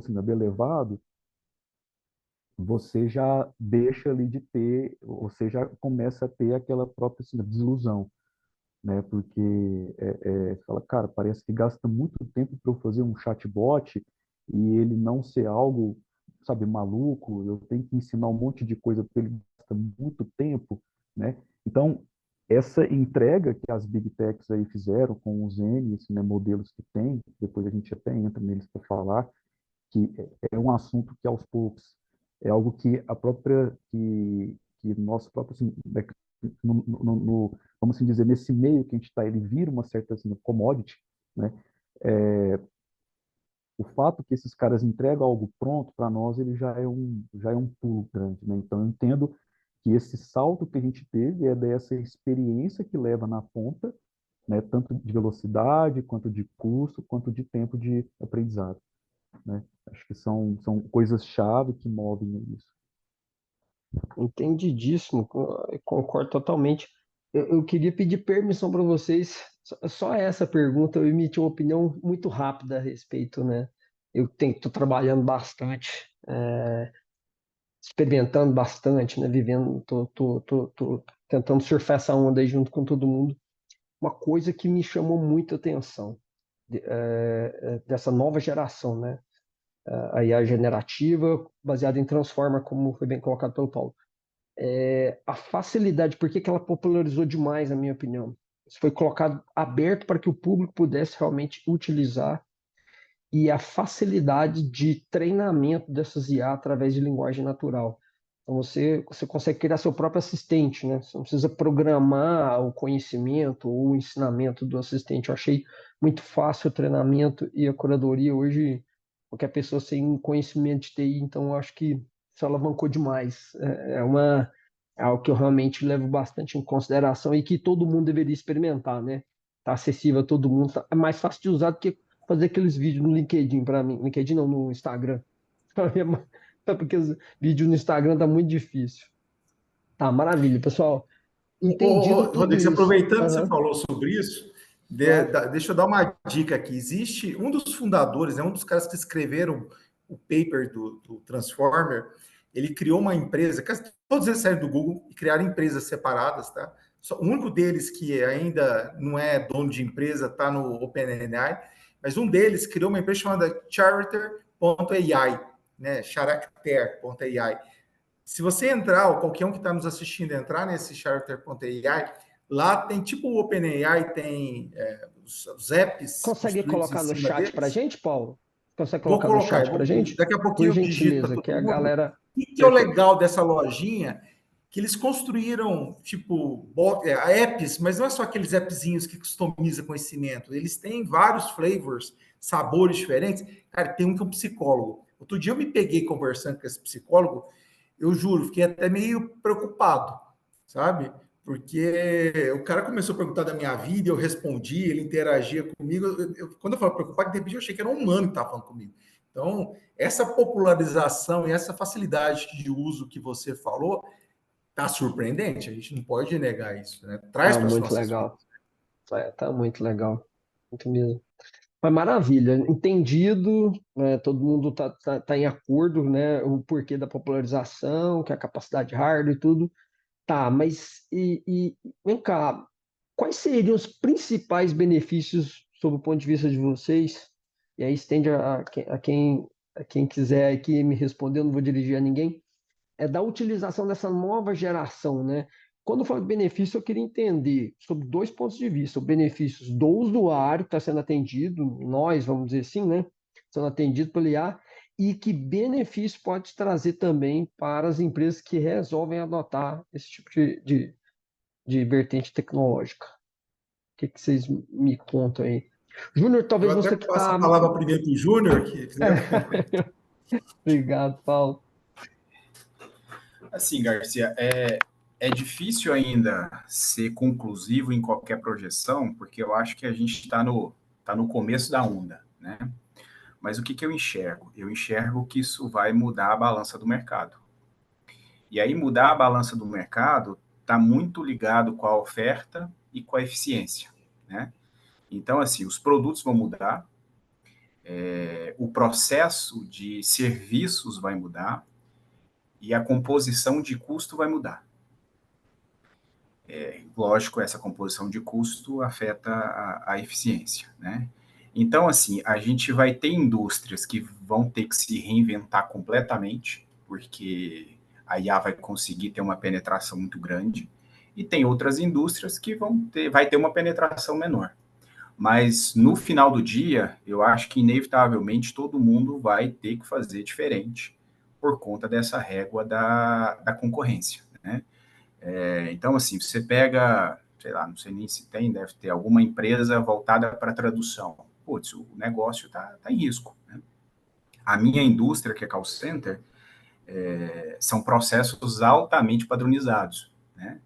Sinab elevado, você já deixa ali de ter, você já começa a ter aquela própria assim, desilusão, né? Porque fala, cara, parece que gasta muito tempo para eu fazer um chatbot e ele não ser algo, sabe, maluco, eu tenho que ensinar um monte de coisa para ele, gasta muito tempo, né? Então, essa entrega que as Big Techs aí fizeram com os N, né, modelos que tem, depois a gente até entra neles para falar, que é um assunto que aos poucos é algo que a própria que nosso próprio assim, né, vamos assim dizer nesse meio que a gente está ele vira uma certa assim, commodity, né? O fato que esses caras entregam algo pronto para nós ele já é um pulo grande, né? Então eu entendo que esse salto que a gente teve é dessa experiência que leva na ponta, né? Tanto de velocidade quanto de custo quanto de tempo de aprendizado, né? Acho que são coisas-chave que movem isso. Entendidíssimo, concordo totalmente. Eu queria pedir permissão para vocês, só essa pergunta, eu emiti uma opinião muito rápida a respeito, né? Eu estou trabalhando bastante, experimentando bastante, né? Vivendo, tô tentando surfar essa onda aí junto com todo mundo. Uma coisa que me chamou muita atenção dessa nova geração, né? A IA generativa, baseada em Transformer, como foi bem colocado pelo Paulo. A facilidade, por que que ela popularizou demais, na minha opinião? Isso foi colocado aberto para que o público pudesse realmente utilizar e a facilidade de treinamento dessas IA através de linguagem natural. Então você consegue criar seu próprio assistente, né? Você não precisa programar o conhecimento ou o ensinamento do assistente. Eu achei muito fácil o treinamento e a curadoria hoje, qualquer pessoa sem conhecimento de TI, então eu acho que isso alavancou demais. É algo que eu realmente levo bastante em consideração e que todo mundo deveria experimentar, né? Tá acessível a todo mundo, é mais fácil de usar do que fazer aqueles vídeos no LinkedIn para mim. LinkedIn não, no Instagram. Porque os vídeos no Instagram tá muito difícil. Tá, maravilha, pessoal. Entendido tudo Rodrigo, isso. aproveitando que você Aham, falou sobre isso, claro. deixa eu dar uma dica aqui. Existe um dos fundadores, né, um dos caras que escreveram o paper do Transformer, ele criou uma empresa, todos eles saíram do Google e criaram empresas separadas, tá? Só, o único deles que ainda não é dono de empresa está no OpenAI, mas um deles criou uma empresa chamada Character.ai, né? Character.ai. Se você entrar, ou qualquer um que está nos assistindo entrar nesse Charter.ai, lá tem tipo o OpenAI, tem os apps Consegue construídos em colocar no cima chat pra deles. gente, Paulo? Consegue Vou colocar no colocar, chat pra gente? daqui a Por pouquinho eu digito para gentileza, que todo a mundo. galera. O que é o Perfeito. legal dessa lojinha? Que eles construíram, tipo, apps, mas não é só aqueles appzinhos que customiza conhecimento. Eles têm vários flavors, sabores diferentes. Cara, tem um que é um psicólogo. Outro dia eu me peguei conversando com esse psicólogo, eu juro, fiquei até meio preocupado, sabe? Porque o cara começou a perguntar da minha vida, eu respondi, ele interagia comigo. Quando eu falo preocupado, de repente eu achei que era um humano que estava falando comigo. Então, essa popularização e essa facilidade de uso que você falou está surpreendente. A gente não pode negar isso, né? Traz Tá para as muito nossas legal. vidas. Tá muito legal. Muito mesmo. Mas maravilha, entendido, né, todo mundo tá em acordo, né? O porquê da popularização, que é a capacidade de hardware e tudo. Tá, mas vem cá, quais seriam os principais benefícios sob o ponto de vista de vocês? E aí estende a quem quiser aqui me responder, eu não vou dirigir a ninguém. É da utilização dessa nova geração, né? Quando eu falo de benefício, eu queria entender sobre dois pontos de vista: o benefícios do usuário que está sendo atendido, nós, vamos dizer assim, né? Sendo atendido pelo IA, e que benefício pode trazer também para as empresas que resolvem adotar esse tipo de vertente tecnológica. O que vocês me contam aí? Júnior, Eu talvez até você que passo está. a palavra primeiro para o Júnior, que Obrigado, Paulo. Assim, Garcia, é difícil ainda ser conclusivo em qualquer projeção, porque eu acho que a gente tá no começo da onda, né? Mas o que que eu enxergo? Eu enxergo que isso vai mudar a balança do mercado. E aí mudar a balança do mercado está muito ligado com a oferta e com a eficiência, né? Então, assim, os produtos vão mudar, O processo de serviços vai mudar e a composição de custo vai mudar. Lógico, essa composição de custo afeta a eficiência, né? Então, assim, a gente vai ter indústrias que vão ter que se reinventar completamente, porque a IA vai conseguir ter uma penetração muito grande, e tem outras indústrias que vai ter uma penetração menor. Mas no final do dia, eu acho que inevitavelmente todo mundo vai ter que fazer diferente por conta dessa régua da concorrência, né? Então, assim, você pega, sei lá, não sei nem se tem, deve ter alguma empresa voltada para tradução. Putz, o negócio está em risco, né? A minha indústria, que é call center, são processos altamente padronizados, né?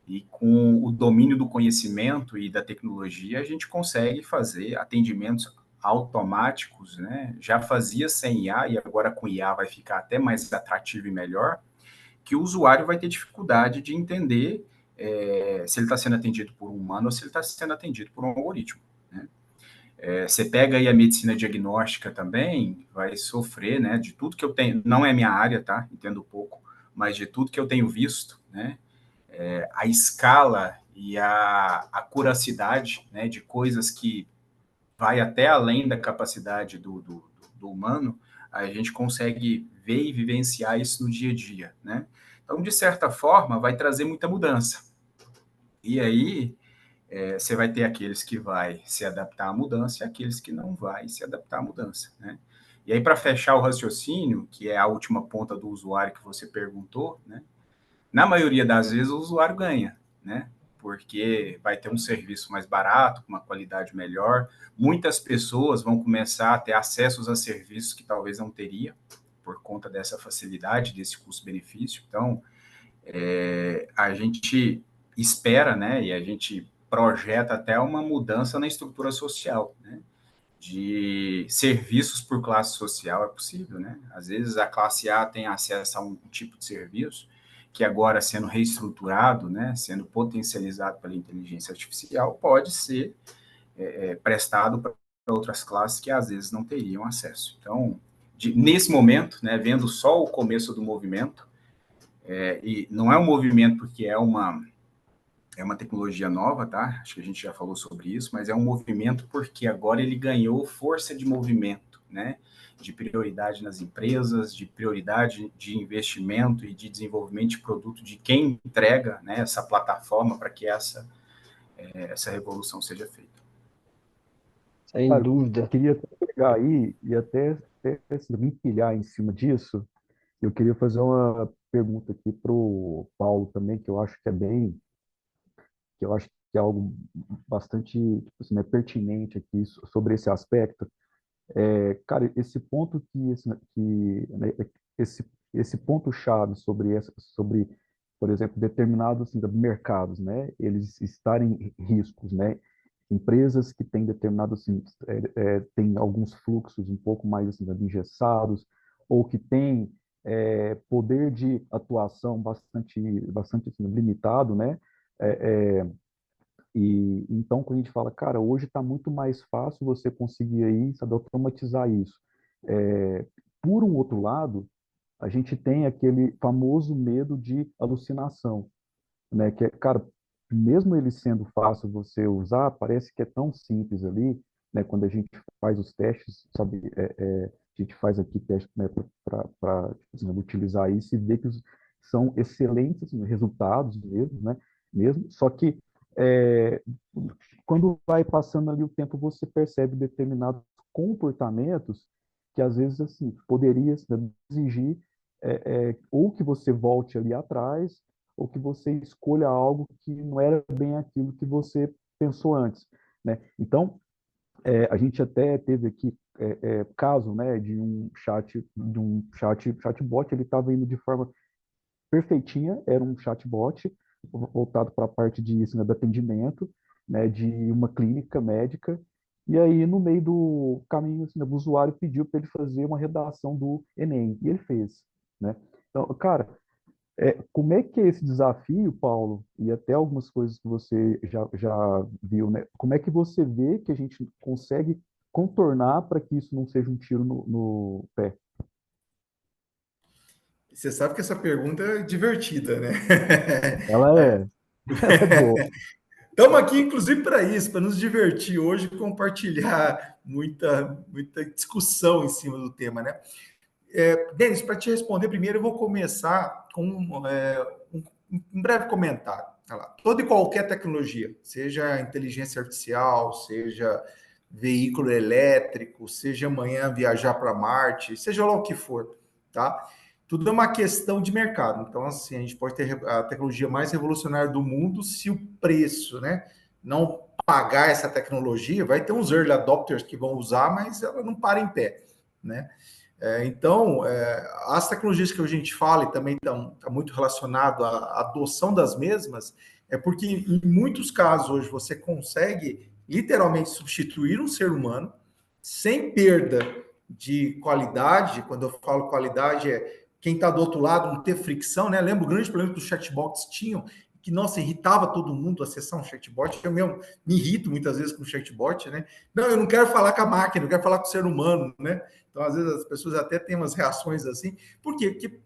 E com o domínio do conhecimento e da tecnologia, a gente consegue fazer atendimentos automáticos, né? Já fazia sem IA e agora com IA vai ficar até mais atrativo e melhor, que o usuário vai ter dificuldade de entender se ele está sendo atendido por um humano ou se ele está sendo atendido por um algoritmo, né? Você pega aí a medicina diagnóstica também, vai sofrer, né, de tudo que eu tenho, não é minha área, tá? Entendo pouco, mas de tudo que eu tenho visto, né? A escala e a curacidade, né, de coisas que vai até além da capacidade do humano, a gente consegue ver e vivenciar isso no dia a dia, né? Então, de certa forma, vai trazer muita mudança. E aí, você vai ter aqueles que vai se adaptar à mudança e aqueles que não vai se adaptar à mudança, né? E aí, para fechar o raciocínio, que é a última ponta do usuário que você perguntou, né? Na maioria das vezes, o usuário ganha, né? Porque vai ter um serviço mais barato, com uma qualidade melhor. Muitas pessoas vão começar a ter acessos a serviços que talvez não teria, por conta dessa facilidade, desse custo-benefício. Então, a gente espera, né, e a gente projeta até uma mudança na estrutura social, né? De serviços por classe social é possível, né? Às vezes a classe A tem acesso a um tipo de serviço que agora sendo reestruturado, né, sendo potencializado pela inteligência artificial, pode ser prestado para outras classes que às vezes não teriam acesso. Então, nesse momento, né, vendo só o começo do movimento, e não é um movimento porque é uma tecnologia nova, tá? Acho que a gente já falou sobre isso, mas é um movimento porque agora ele ganhou força de movimento, né? De prioridade nas empresas, de prioridade de investimento e de desenvolvimento de produto de quem entrega, né, essa plataforma para que essa revolução seja feita. Sem Cara, eu dúvida. queria até pegar aí e até assim, me empilhar em cima disso. Eu queria fazer uma pergunta aqui para o Paulo também, que eu acho que é bem, que eu acho que é algo bastante, tipo assim, né, pertinente aqui sobre esse aspecto. Cara, esse ponto né, esse ponto chave sobre, por exemplo, determinados assim, mercados, né, eles estarem em riscos, né, empresas que têm determinados assim, têm alguns fluxos um pouco mais assim, engessados ou que têm poder de atuação bastante assim, limitado, né, é, é, e então, quando a gente fala, cara, hoje está muito mais fácil você conseguir aí, sabe, automatizar isso. É, por um outro lado, a gente tem aquele famoso medo de alucinação, né? Que é, cara, mesmo ele sendo fácil você usar, parece que é tão simples ali, né? Quando a gente faz os testes, sabe, a gente faz aqui testes, né, para utilizar isso e ver que são excelentes assim, resultados mesmo, né? Mesmo, só que é, quando vai passando ali o tempo, você percebe determinados comportamentos que às vezes assim poderia assim, exigir ou que você volte ali atrás ou que você escolha algo que não era bem aquilo que você pensou antes, né? Então, a gente até teve aqui caso, né, chatbot, ele estava indo de forma perfeitinha, era um chatbot voltado para a parte de ensino de atendimento, né, de uma clínica médica, e aí no meio do caminho, assim, o usuário pediu para ele fazer uma redação do Enem, e ele fez, né? Então, cara, como é que é esse desafio, Paulo, e até algumas coisas que você já viu, né? Como é que você vê que a gente consegue contornar para que isso não seja um tiro no pé? Você sabe que essa pergunta é divertida, né? Ela é, ela é boa. Estamos aqui, inclusive, para isso, para nos divertir hoje e compartilhar muita discussão em cima do tema, né? Denis, para te responder primeiro, eu vou começar com um breve comentário. Olha lá. Toda e qualquer tecnologia, seja inteligência artificial, seja veículo elétrico, seja amanhã viajar para Marte, seja lá o que for, tá? Tudo é uma questão de mercado. Então, assim, a gente pode ter a tecnologia mais revolucionária do mundo se o preço, né, não pagar essa tecnologia, vai ter uns early adopters que vão usar, mas ela não para em pé, né? Então, as tecnologias que a gente fala e também está muito relacionado à adoção das mesmas, é porque em muitos casos hoje você consegue literalmente substituir um ser humano sem perda de qualidade. Quando eu falo qualidade, é quem está do outro lado não ter fricção, né? Lembra o grande problema que os chatbots tinham, que, nossa, irritava todo mundo acessar um chatbot. Eu mesmo me irrito muitas vezes com o chatbot, né? Não, eu não quero falar com a máquina, eu quero falar com o ser humano, né? Então, às vezes, as pessoas até têm umas reações assim. Por quê? Porque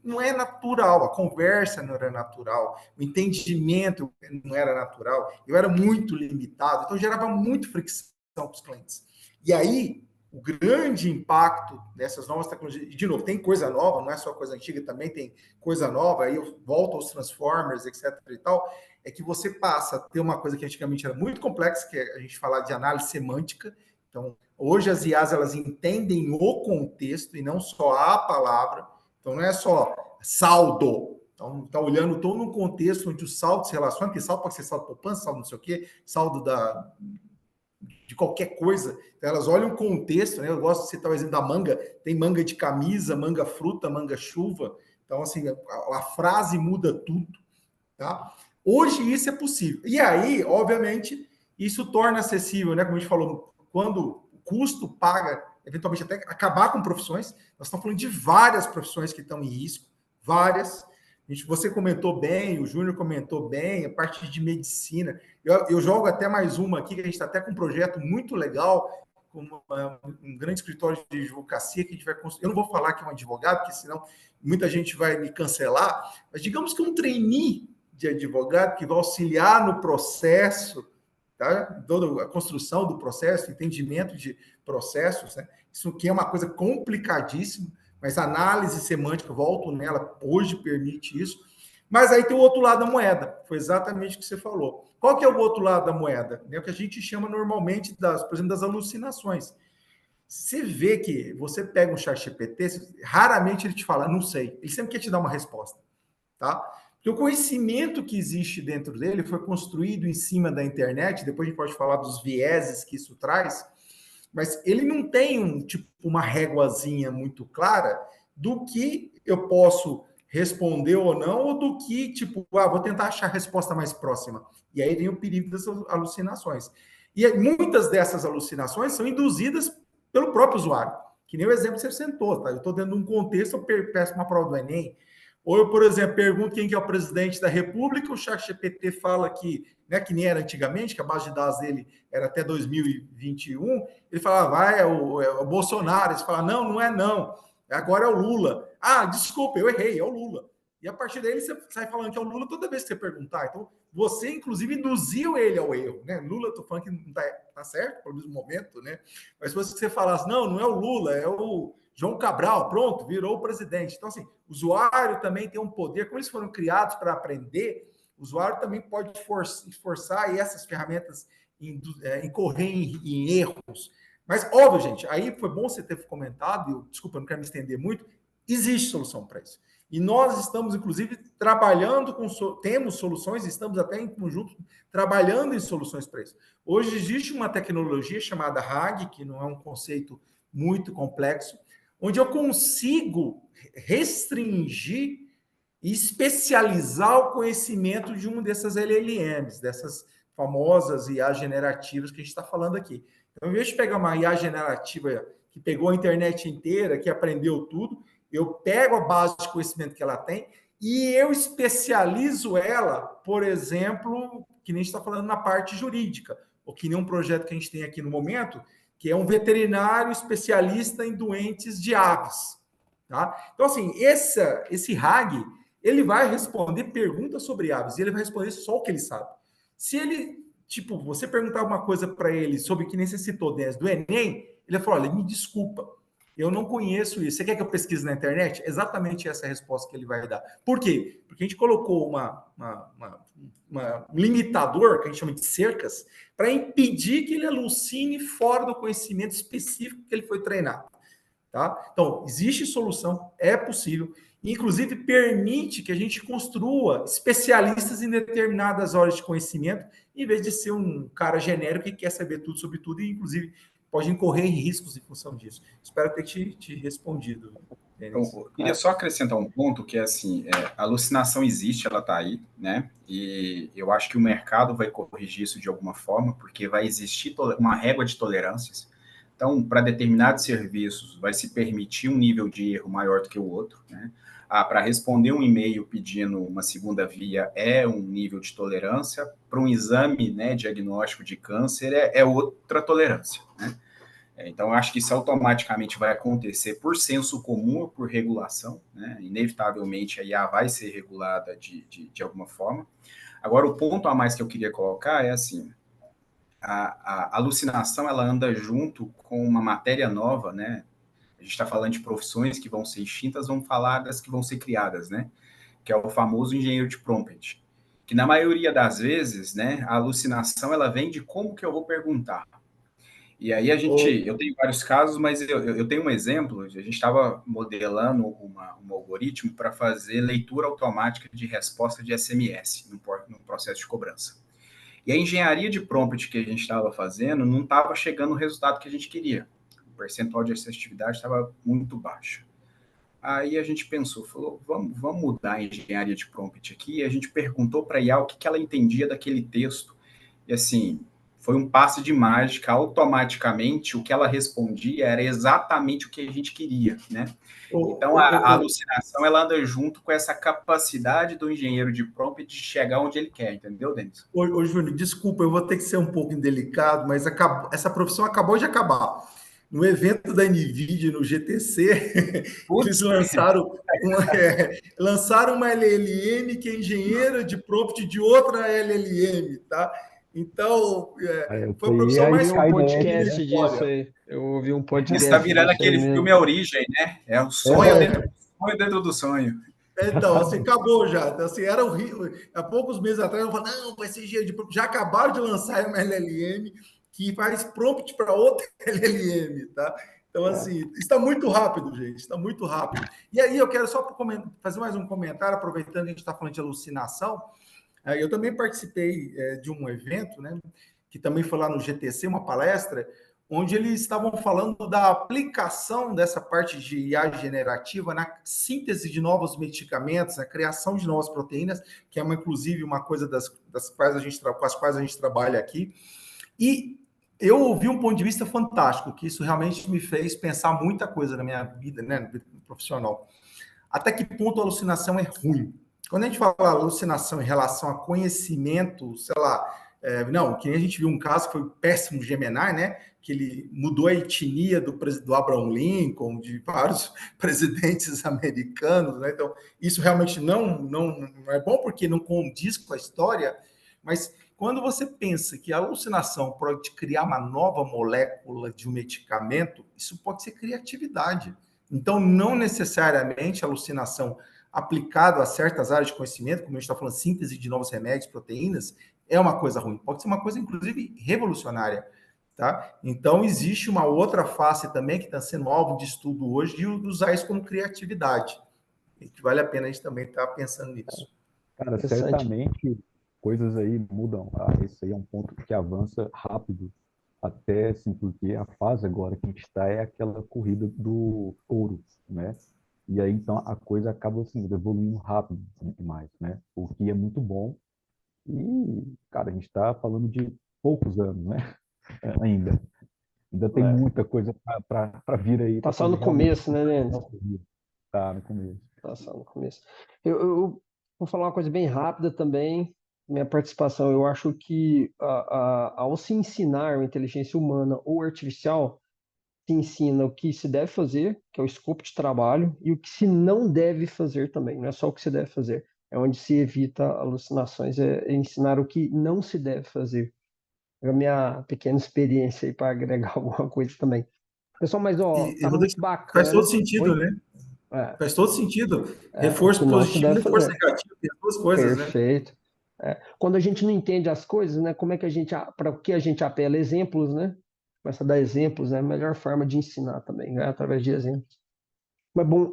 não é natural, a conversa não era natural, o entendimento não era natural, eu era muito limitado, então gerava muito fricção para os clientes. E aí, o grande impacto dessas novas tecnologias, e de novo, tem coisa nova, não é só coisa antiga, também tem coisa nova, aí eu volto aos Transformers, etc. e tal, é que você passa a ter uma coisa que antigamente era muito complexa, que é a gente falar de análise semântica. Então, hoje as IAs, elas entendem o contexto e não só a palavra. Então, não é só saldo. Então, está olhando todo um contexto onde o saldo se relaciona, porque saldo pode ser saldo poupança, saldo não sei o quê, saldo de qualquer coisa. Então, elas olham o contexto, né? Eu gosto de citar o exemplo da manga. Tem manga de camisa, manga fruta, manga chuva. Então, assim, a frase muda tudo, tá? Hoje isso é possível. E aí, obviamente, isso torna acessível, né? Como a gente falou, quando o custo paga, eventualmente até acabar com profissões. Nós estamos falando de várias profissões que estão em risco, várias. Você comentou bem, o Júnior comentou bem, a parte de medicina. Eu jogo até mais uma aqui, que a gente está até com um projeto muito legal, com um grande escritório de advocacia que a gente vai construir. Eu não vou falar que é um advogado, porque senão muita gente vai me cancelar, mas digamos que um trainee de advogado que vai auxiliar no processo, tá? Toda a construção do processo, entendimento de processos, né? Isso que é uma coisa complicadíssima, mas a análise semântica, volto nela, hoje permite isso. Mas aí tem o outro lado da moeda, foi exatamente o que você falou. Qual que é o outro lado da moeda? É o que a gente chama normalmente, por exemplo, das alucinações. Você vê que você pega um chat GPT, raramente ele te fala, não sei. Ele sempre quer te dar uma resposta, tá? Porque o conhecimento que existe dentro dele foi construído em cima da internet, depois a gente pode falar dos vieses que isso traz, mas ele não tem uma réguazinha muito clara do que eu posso responder ou não, ou do que, vou tentar achar a resposta mais próxima. E aí vem o perigo das alucinações. E muitas dessas alucinações são induzidas pelo próprio usuário, que nem o exemplo que você sentou, tá? Eu estou dentro de um contexto, eu peço uma prova do Enem, ou eu, por exemplo, pergunto quem que é o presidente da República, o ChatGPT fala que, né, que nem era antigamente, que a base de dados dele era até 2021, ele fala, é o Bolsonaro, ele fala, não é não, agora é o Lula. Ah, desculpa, eu errei, é o Lula. E a partir daí você sai falando que é o Lula toda vez que você perguntar. Então, você, inclusive, induziu ele ao erro, né? Lula, tô falando que não tá certo, pelo mesmo momento, né? Mas se você falasse, não é o Lula, é o João Cabral, pronto, virou o presidente. Então, assim, o usuário também tem um poder, como eles foram criados para aprender, o usuário também pode forçar essas ferramentas incorrer em erros. Mas, óbvio, gente, aí foi bom você ter comentado, desculpa, não quero me estender muito, existe solução para isso. E nós estamos, inclusive, trabalhando temos soluções, estamos até em conjunto trabalhando em soluções para isso. Hoje existe uma tecnologia chamada RAG, que não é um conceito muito complexo, onde eu consigo restringir e especializar o conhecimento de uma dessas LLMs, dessas famosas IA generativas que a gente está falando aqui. Então, ao invés de pegar uma IA generativa que pegou a internet inteira, que aprendeu tudo, eu pego a base de conhecimento que ela tem e eu especializo ela, por exemplo, que nem a gente está falando na parte jurídica, ou que nem um projeto que a gente tem aqui no momento, que é um veterinário especialista em doentes de aves. Tá? Então, assim, esse RAG, ele vai responder perguntas sobre aves, e ele vai responder só o que ele sabe. Se ele, tipo, você perguntar alguma coisa para ele sobre o que necessitou do Enem, ele vai falar, olha, me desculpa, eu não conheço isso. Você quer que eu pesquise na internet? Exatamente essa é a resposta que ele vai dar. Por quê? Porque a gente colocou um limitador, que a gente chama de cercas, para impedir que ele alucine fora do conhecimento específico que ele foi treinado. Tá? Então, existe solução, é possível. Inclusive, permite que a gente construa especialistas em determinadas áreas de conhecimento, em vez de ser um cara genérico que quer saber tudo sobre tudo e, inclusive, pode incorrer em riscos em função disso. Espero ter te respondido, Denis. Então, eu queria só acrescentar um ponto que é assim, a alucinação existe, ela está aí, né? E eu acho que o mercado vai corrigir isso de alguma forma, porque vai existir uma régua de tolerâncias. Então, para determinados serviços, vai se permitir um nível de erro maior do que o outro, né? Para responder um e-mail pedindo uma segunda via é um nível de tolerância, para um exame, né, diagnóstico de câncer é outra tolerância, né? Então, eu acho que isso automaticamente vai acontecer por senso comum ou por regulação, né? Inevitavelmente, a IA vai ser regulada de alguma forma. Agora, o ponto a mais que eu queria colocar é assim, a alucinação, ela anda junto com uma matéria nova, né? A gente está falando de profissões que vão ser extintas, vamos falar das que vão ser criadas, né? Que é o famoso engenheiro de prompt. Que na maioria das vezes, né, a alucinação, ela vem de como que eu vou perguntar. E aí eu tenho vários casos, mas eu tenho um exemplo, a gente estava modelando um algoritmo para fazer leitura automática de resposta de SMS no processo de cobrança. E a engenharia de prompt que a gente estava fazendo não estava chegando no resultado que a gente queria. O percentual de assertividade estava muito baixo. Aí a gente pensou, falou, vamos mudar a engenharia de prompt aqui. E a gente perguntou para a IA o que ela entendia daquele texto. E assim, foi um passe de mágica, automaticamente o que ela respondia era exatamente o que a gente queria, né? Então, a alucinação, ela anda junto com essa capacidade do engenheiro de prompt de chegar onde ele quer, entendeu, Denis? Ô, Júnior, desculpa, eu vou ter que ser um pouco indelicado, mas essa profissão acabou de acabar. No evento da NVIDIA, no GTC, eles lançaram uma LLM que é engenheira de prompt de outra LLM, tá? Então, foi a profissão mais Eu ouvi um Skynet, podcast né? disso aí. Eu ouvi um podcast Está virando disso aí aquele mesmo. filme A Origem, né? É um sonho dentro do sonho. Então, assim, acabou já. Então, assim, era há poucos meses atrás, eu falei, não, vai ser engenheiro de prompt. Já acabaram de lançar uma LLM que faz prompt para outra LLM, tá? Então, assim, está muito rápido, gente, está muito rápido. E aí, eu quero só fazer mais um comentário, aproveitando que a gente está falando de alucinação. Eu também participei de um evento, né, que também foi lá no GTC, uma palestra, onde eles estavam falando da aplicação dessa parte de IA generativa na síntese de novos medicamentos, na criação de novas proteínas, que é inclusive uma coisa das quais com as quais a gente trabalha aqui. E eu ouvi um ponto de vista fantástico, que isso realmente me fez pensar muita coisa na minha vida, né, profissional. Até que ponto a alucinação é ruim? Quando a gente fala alucinação em relação a conhecimento, sei lá, não, que nem a gente viu um caso que foi o péssimo Gemini, né? Que ele mudou a etnia do Abraham Lincoln, de vários presidentes americanos, né? Então, isso realmente não é bom porque não condiz com a história, mas quando você pensa que a alucinação pode criar uma nova molécula de um medicamento, isso pode ser criatividade. Então, não necessariamente a alucinação aplicada a certas áreas de conhecimento, como a gente está falando, síntese de novos remédios, proteínas, é uma coisa ruim. Pode ser uma coisa, inclusive, revolucionária. Tá? Então, existe uma outra face também que está sendo alvo de estudo hoje de usar isso como criatividade. E que vale a pena a gente também estar pensando nisso. Cara, certamente coisas aí mudam. Esse aí é um ponto que avança rápido, até assim, porque a fase agora que a gente está é aquela corrida do ouro, né? E aí, então, a coisa acaba assim, evoluindo rápido demais, né? O que é muito bom. E, cara, a gente está falando de poucos anos, né? Ainda. Ainda tem muita coisa para vir aí. Tá só no começo, né, Denis? Tá no começo. Tá só no começo. Eu vou falar uma coisa bem rápida também. minha participação. Eu acho que ao se ensinar uma inteligência humana ou artificial, se ensina o que se deve fazer, que é o escopo de trabalho, e o que se não deve fazer também. Não é só o que se deve fazer. É onde se evita alucinações, é ensinar o que não se deve fazer. É a minha pequena experiência aí para agregar alguma coisa também. Pessoal, mas ó, E tá Rodrigo, muito faz todo bacana. sentido, Oi? né? É, Faz todo sentido. o que Reforço não se positivo e deve reforço fazer. negativo, tem as duas coisas, né? Perfeito. Quando a gente não entende as coisas, né? Como é que para o que a gente apela? Exemplos, né? Começa a dar exemplos, né? A melhor forma de ensinar também, né? Através de exemplos. Mas bom,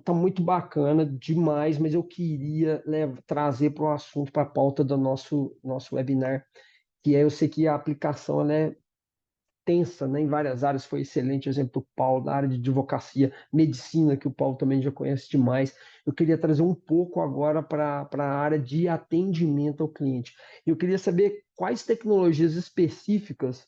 tá muito bacana demais, mas eu queria trazer para o assunto, para a pauta do nosso webinar, que eu sei que a aplicação ela é tensa, né, em várias áreas, foi excelente, exemplo do Paulo, da área de advocacia, medicina, que o Paulo também já conhece demais. Eu queria trazer um pouco agora para a área de atendimento ao cliente. Eu queria saber quais tecnologias específicas,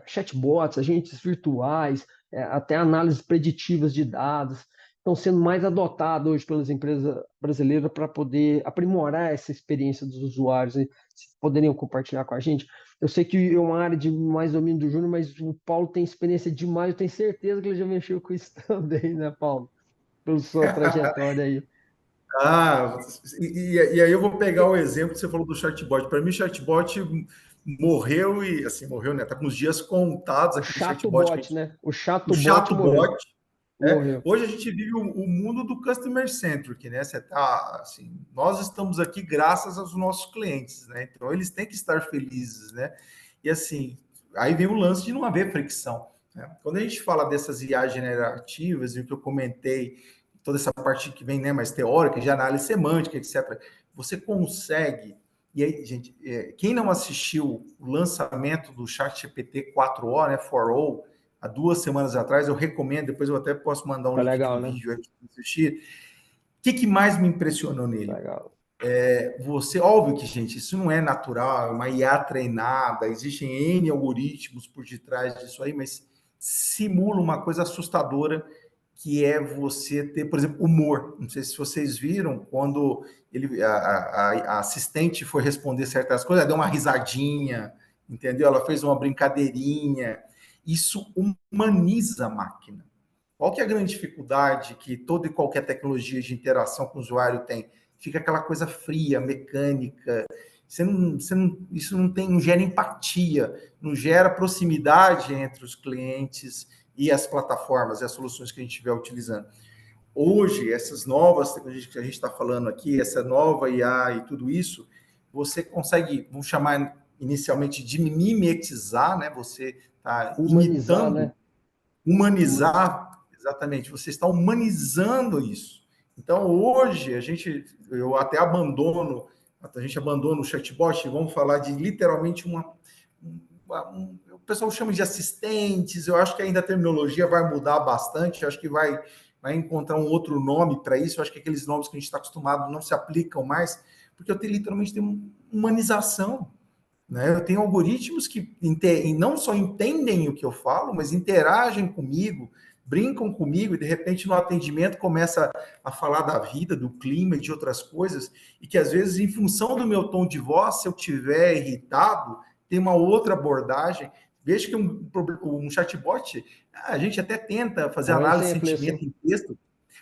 chatbots, agentes virtuais, até análises preditivas de dados, estão sendo mais adotadas hoje pelas empresas brasileiras para poder aprimorar essa experiência dos usuários. E se poderiam compartilhar com a gente. Eu sei que é uma área de mais domínio do Júnior, mas o Paulo tem experiência demais, eu tenho certeza que ele já mexeu com isso também, né, Paulo? Pela sua trajetória aí. E aí eu vou pegar o exemplo que você falou do chatbot. Para mim, o chatbot morreu e assim morreu, né? Tá com os dias contados O aquele chatbot que a chatbot, gente... né? O O chatbot morreu. chatbot. Morreu. Hoje a gente vive o mundo do customer centric, né? Você tá assim, nós estamos aqui graças aos nossos clientes, né? Então eles têm que estar felizes, né? E assim, aí vem o lance de não haver fricção, né? Quando a gente fala dessas IA generativas e o que eu comentei, toda essa parte que vem, né, mais teórica, de análise semântica, etc., você consegue. E aí, gente, quem não assistiu o lançamento do ChatGPT 4o, né, 4o, há 2 semanas atrás, eu recomendo, depois eu até posso mandar um Tá link de legal, um né? vídeo aí para assistir. O que mais me impressionou nele? Legal. Você, óbvio que, gente, isso não é natural, é uma IA treinada, existem N algoritmos por detrás disso aí, mas simula uma coisa assustadora, que é você ter, por exemplo, humor. Não sei se vocês viram, quando a assistente foi responder certas coisas, ela deu uma risadinha, entendeu? Ela fez uma brincadeirinha. Isso humaniza a máquina. Qual que é a grande dificuldade que toda e qualquer tecnologia de interação com o usuário tem? Fica aquela coisa fria, mecânica. Isso não gera empatia, não gera proximidade entre os clientes e as plataformas e as soluções que a gente estiver utilizando. Hoje, essas novas tecnologias que a gente está falando aqui, essa nova IA e tudo isso, você consegue, vamos chamar inicialmente de mimetizar, né? Você está Humanizar, imitando, né? humanizar, exatamente, você está humanizando isso. Então, hoje, eu até abandono, a gente abandona o chatbot, vamos falar de literalmente o pessoal chama de assistentes, eu acho que ainda a terminologia vai mudar bastante, eu acho que vai encontrar um outro nome para isso, eu acho que aqueles nomes que a gente está acostumado não se aplicam mais, porque eu tenho literalmente tenho humanização, né? Eu tenho algoritmos que não só entendem o que eu falo, mas interagem comigo, brincam comigo e de repente no atendimento começa a falar da vida, do clima e de outras coisas, e que às vezes em função do meu tom de voz, se eu tiver irritado, tem uma outra abordagem. Veja que um chatbot, a gente até tenta fazer Bom análise de exemplo esse, sentimento hein? em texto,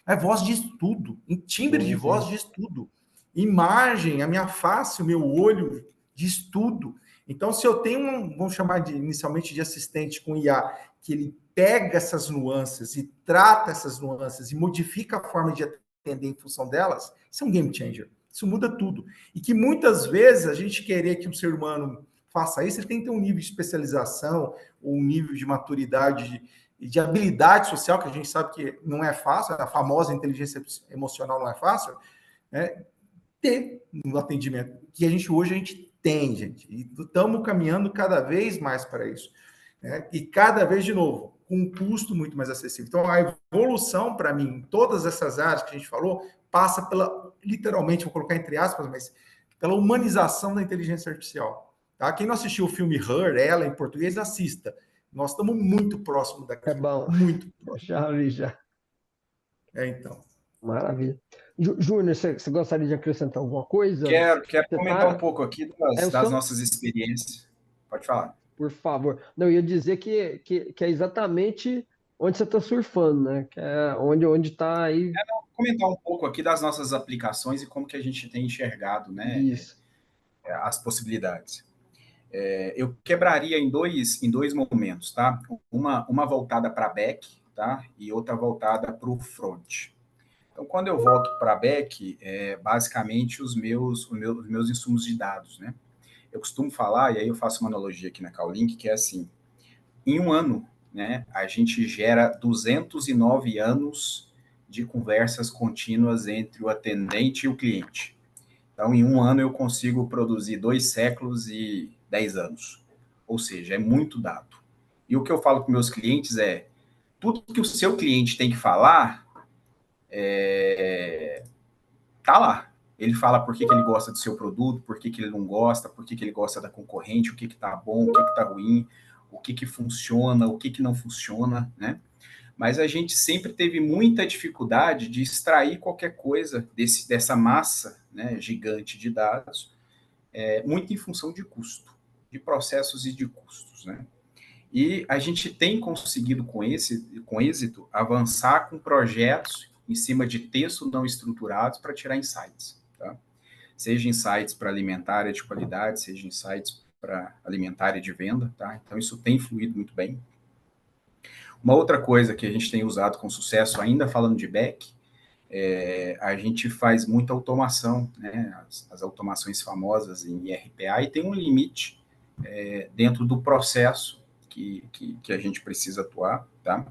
mas voz diz tudo, em timbre Bom de voz exemplo. diz tudo. Imagem, a minha face, o meu olho diz tudo. Então, se eu tenho vamos chamar inicialmente de assistente com IA, que ele pega essas nuances e trata essas nuances e modifica a forma de atender em função delas, isso é um game changer. Isso muda tudo. E que muitas vezes a gente querer que o ser humano faça isso, ele tem que ter um nível de especialização, ou um nível de maturidade e de habilidade social, que a gente sabe que não é fácil, a famosa inteligência emocional não é fácil, né? Ter no atendimento, que hoje a gente tem, gente, e estamos caminhando cada vez mais para isso, né? E cada vez, de novo, com um custo muito mais acessível. Então, a evolução, para mim, em todas essas áreas que a gente falou, passa pela, literalmente, vou colocar entre aspas, mas pela humanização da inteligência artificial. Tá? Quem não assistiu o filme Her, ela, em português, assista. Nós estamos muito próximo É daquilo, bom. muito próximo. Já vi, já. Então. Maravilha. Júnior, você gostaria de acrescentar alguma coisa? Quero Você comentar um tá, pouco aqui é o das seu, nossas experiências. Pode falar. por favor. Não, eu ia dizer que é exatamente onde você está surfando, né? Que é onde está aí. Comentar um pouco aqui das nossas aplicações e como que a gente tem enxergado, né, Isso. as possibilidades. Eu quebraria em dois momentos, tá? Uma voltada para back, tá? E outra voltada para o front. Então, quando eu volto para back, basicamente os meus insumos de dados, né? Eu costumo falar, e aí eu faço uma analogia aqui na Callink, que é assim, em um ano, né, a gente gera 209 anos de conversas contínuas entre o atendente e o cliente. Então, em um ano eu consigo produzir 2 séculos e 10 anos. Ou seja, é muito dado. E o que eu falo com meus clientes é, tudo que o seu cliente tem que falar, tá lá. Ele fala por que ele gosta do seu produto, por que ele não gosta, por que ele gosta da concorrente, o que tá bom, o que tá ruim, o que funciona, o que não funciona, né? Mas a gente sempre teve muita dificuldade de extrair qualquer coisa dessa massa, né, gigante de dados, muito em função de custo, de processos e de custos, né? E a gente tem conseguido, com êxito, avançar com projetos em cima de texto não estruturados para tirar insights, tá? Seja insights para alimentar área de qualidade, seja insights para alimentar área de venda, tá? Então, isso tem fluído muito bem. Uma outra coisa que a gente tem usado com sucesso, ainda falando de back, a gente faz muita automação, né? As automações famosas em RPA, e tem um limite dentro do processo que a gente precisa atuar, tá?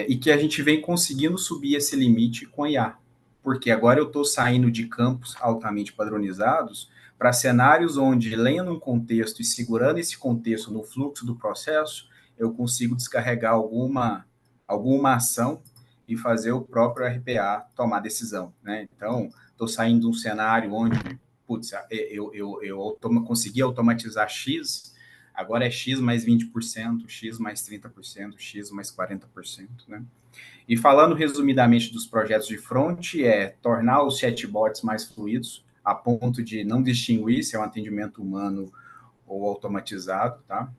E que a gente vem conseguindo subir esse limite com a IA. Porque agora eu estou saindo de campos altamente padronizados para cenários onde, lendo um contexto e segurando esse contexto no fluxo do processo, eu consigo descarregar alguma ação e fazer o próprio RPA tomar decisão, né? Então, estou saindo de um cenário onde, putz, eu consegui automatizar X, agora é X mais 20%, X mais 30%, X mais 40%, né? E falando resumidamente dos projetos de front, tornar os chatbots mais fluidos, a ponto de não distinguir se é um atendimento humano ou automatizado, tá?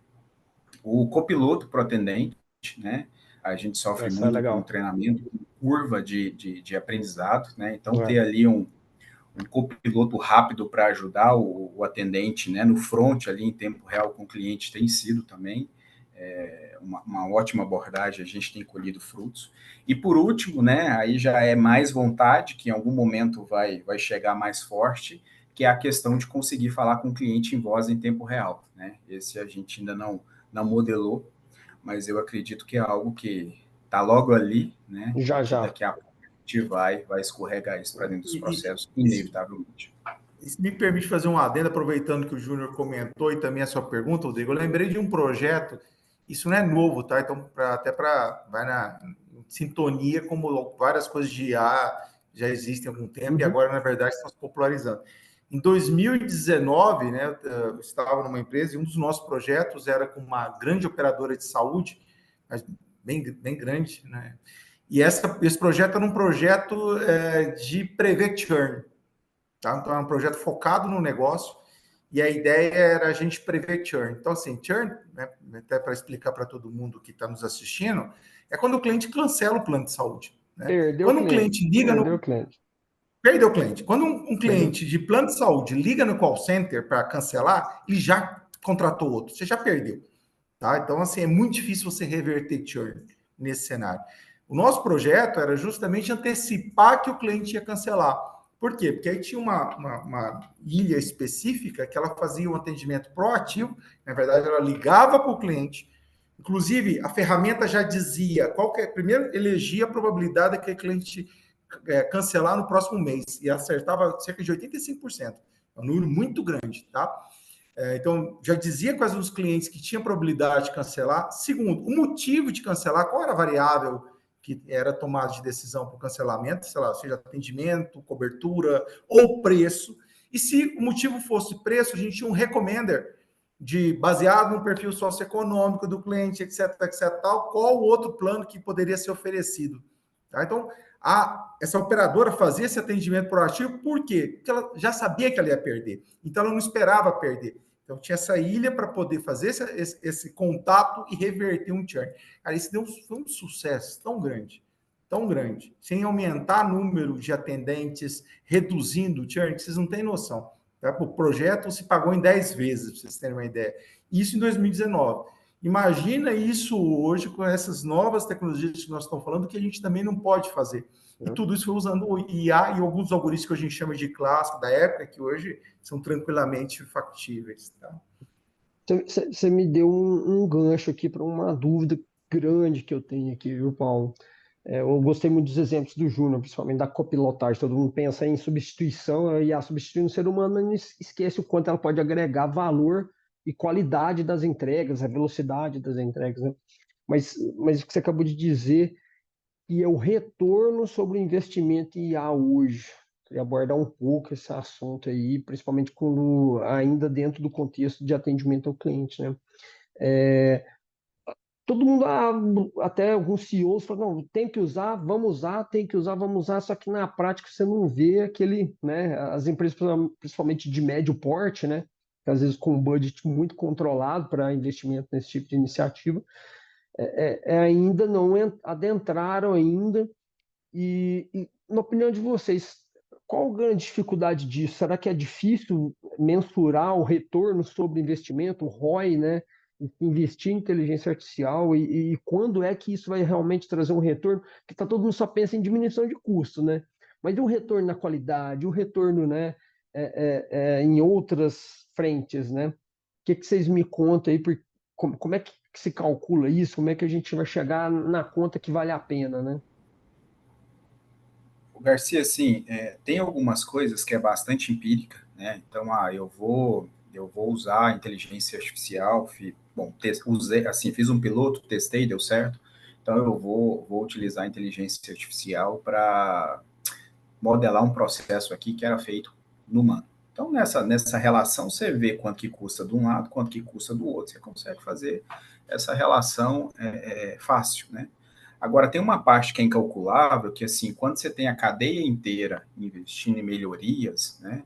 O copiloto para o atendente, né? A gente sofre Essa é muito com o legal. treinamento, curva de aprendizado, né? Então, É. ter ali um copiloto rápido para ajudar o atendente, né, no front ali em tempo real com o cliente tem sido também uma ótima abordagem, a gente tem colhido frutos. E por último, né, aí já é mais vontade, que em algum momento vai chegar mais forte, que é a questão de conseguir falar com o cliente em voz em tempo real, né? Esse a gente ainda não modelou, mas eu acredito que é algo que está logo ali, né, e Já, que já. daqui a pouco a gente vai escorregar isso para dentro dos processos, Isso, inevitavelmente. isso me permite fazer um adendo, aproveitando que o Júnior comentou e também a sua pergunta, Rodrigo. Eu lembrei de um projeto, isso não é novo, tá? Então, vai na sintonia, como várias coisas de IA já existem há algum tempo e agora, na verdade, estão se popularizando. Em 2019, né, eu estava numa empresa e um dos nossos projetos era com uma grande operadora de saúde, mas bem grande, né? E esse projeto era um projeto de prever churn. Tá? Então, é um projeto focado no negócio e a ideia era a gente prever churn. Então, assim, churn, né, até para explicar para todo mundo que está nos assistindo, é quando o cliente cancela o plano de saúde. Né? Perdeu o Quando um cliente. cliente liga Perdeu no... o cliente. Perdeu o cliente. Quando um Perdeu. cliente de plano de saúde liga no call center para cancelar, ele já contratou outro. Você já perdeu. Tá? Então, assim, é muito difícil você reverter churn nesse cenário. O nosso projeto era justamente antecipar que o cliente ia cancelar. Por quê? Porque aí tinha uma ilha específica que ela fazia um atendimento proativo, na verdade, ela ligava para o cliente. Inclusive, a ferramenta já dizia primeiro elegia a probabilidade daquele cliente cancelar no próximo mês, e acertava cerca de 85%. É um número muito grande, tá? Então, já dizia quais os clientes que tinham probabilidade de cancelar. Segundo, o motivo de cancelar, qual era a variável que era tomada de decisão para o cancelamento, sei lá, seja atendimento, cobertura ou preço. E se o motivo fosse preço, a gente tinha um recommender baseado no perfil socioeconômico do cliente, etc, tal, qual o outro plano que poderia ser oferecido. Tá? Então, essa operadora fazia esse atendimento proativo, por quê? Porque ela já sabia que ela ia perder, então ela não esperava perder. Então tinha essa ilha para poder fazer esse contato e reverter um churn. Cara, isso foi um sucesso tão grande, sem aumentar o número de atendentes, reduzindo o churn, que vocês não têm noção. Tá? O projeto se pagou em 10 vezes, para vocês terem uma ideia. Isso em 2019. Imagina isso hoje com essas novas tecnologias que nós estamos falando, que a gente também não pode fazer. E tudo isso foi usando o IA e alguns algoritmos que a gente chama de clássico da época, que hoje são tranquilamente factíveis. Tá? Você me deu um gancho aqui para uma dúvida grande que eu tenho aqui, viu, Paulo? Eu gostei muito dos exemplos do Júnior, principalmente da copilotagem. Todo mundo pensa em substituição, e a substituindo o ser humano, mas esquece o quanto ela pode agregar valor e qualidade das entregas, a velocidade das entregas, né? Mas o que você acabou de dizer, que é o retorno sobre o investimento em IA hoje. Queria abordar um pouco esse assunto aí, principalmente quando ainda dentro do contexto de atendimento ao cliente, né? Todo mundo, até alguns CEOs falam, não, tem que usar, vamos usar, tem que usar, vamos usar, só que na prática você não vê aquele, né, as empresas, principalmente de médio porte, né, às vezes com um budget muito controlado para investimento nesse tipo de iniciativa, ainda não adentraram ainda, e na opinião de vocês, qual a grande dificuldade disso? Será que é difícil mensurar o retorno sobre investimento, o ROI, né? Investir em inteligência artificial e quando é que isso vai realmente trazer um retorno? Que tá todo mundo só pensa em diminuição de custo, né? Mas e o retorno na qualidade, o retorno, né, em outras frentes, né? O que vocês me contam aí? Como é que se calcula isso? Como é que a gente vai chegar na conta que vale a pena, né? Garcia, assim, tem algumas coisas que é bastante empírica, né? Então, eu vou usar a inteligência artificial, usei, assim, fiz um piloto, testei, deu certo. Então, eu vou utilizar a inteligência artificial para modelar um processo aqui que era feito no humano. Então, nessa relação, você vê quanto que custa de um lado, quanto que custa do outro. Você consegue fazer essa relação fácil, né? Agora, tem uma parte que é incalculável, que, assim, quando você tem a cadeia inteira investindo em melhorias, né?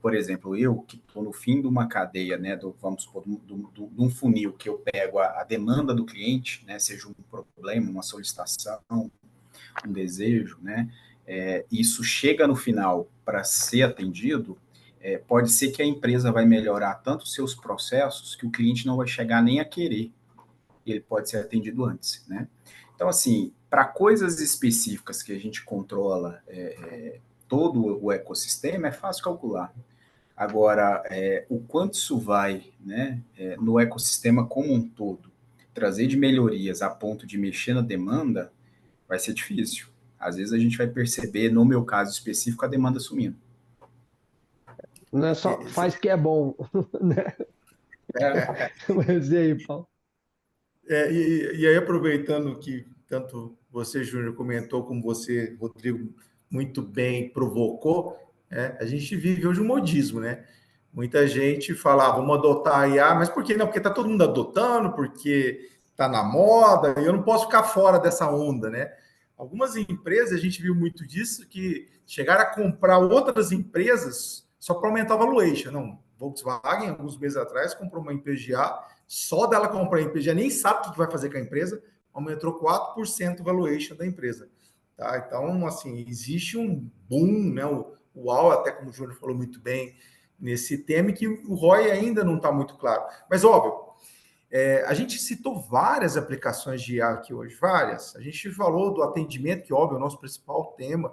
Por exemplo, eu, que estou no fim de uma cadeia, né? Vamos supor, de um funil que eu pego a demanda do cliente, né? Seja um problema, uma solicitação, um desejo, né? Isso chega no final para ser atendido, pode ser que a empresa vai melhorar tanto os seus processos que o cliente não vai chegar nem a querer, e ele pode ser atendido antes, né? Então, assim, para coisas específicas que a gente controla todo o ecossistema, é fácil calcular. Agora, o quanto isso vai, né, no ecossistema como um todo, trazer de melhorias a ponto de mexer na demanda, vai ser difícil. Às vezes a gente vai perceber, no meu caso específico, a demanda sumindo. Não é só faz que é bom, né? Mas e aí, Paulo? E aí, aproveitando que tanto você, Júnior, comentou, como você, Rodrigo, muito bem provocou, a gente vive hoje um modismo, né? Muita gente fala, vamos adotar a IA, mas por que não? Porque está todo mundo adotando, porque está na moda, e eu não posso ficar fora dessa onda, né? Algumas empresas, a gente viu muito disso, que chegaram a comprar outras empresas só para aumentar o valuation. Não, Volkswagen, alguns meses atrás, comprou uma empresa de IA, só dela comprar a empresa, já nem sabe o que vai fazer com a empresa, aumentou 4% o valuation da empresa. Tá? Então, assim, existe um boom, né? O UAU, até como o Júnior falou muito bem, nesse tema, que o ROI ainda não está muito claro. Mas, óbvio, a gente citou várias aplicações de IA aqui hoje, várias. A gente falou do atendimento, que, óbvio, é o nosso principal tema,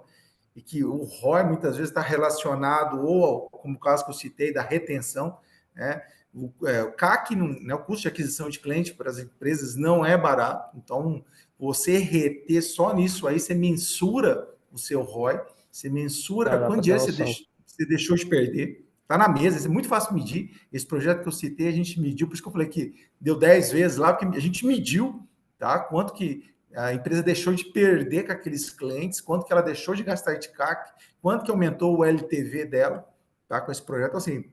e que o ROI muitas vezes está relacionado, ou, como o caso que eu citei, da retenção, né? O CAC, né, o custo de aquisição de cliente para as empresas não é barato, então você reter só nisso aí, você mensura o seu ROI, você mensura quanto dinheiro você deixou de perder, está na mesa, é muito fácil medir. Esse projeto que eu citei, a gente mediu, por isso que eu falei que deu 10 vezes lá, porque a gente mediu, tá? Quanto que a empresa deixou de perder com aqueles clientes, quanto que ela deixou de gastar de CAC, quanto que aumentou o LTV dela, tá? Com esse projeto, assim,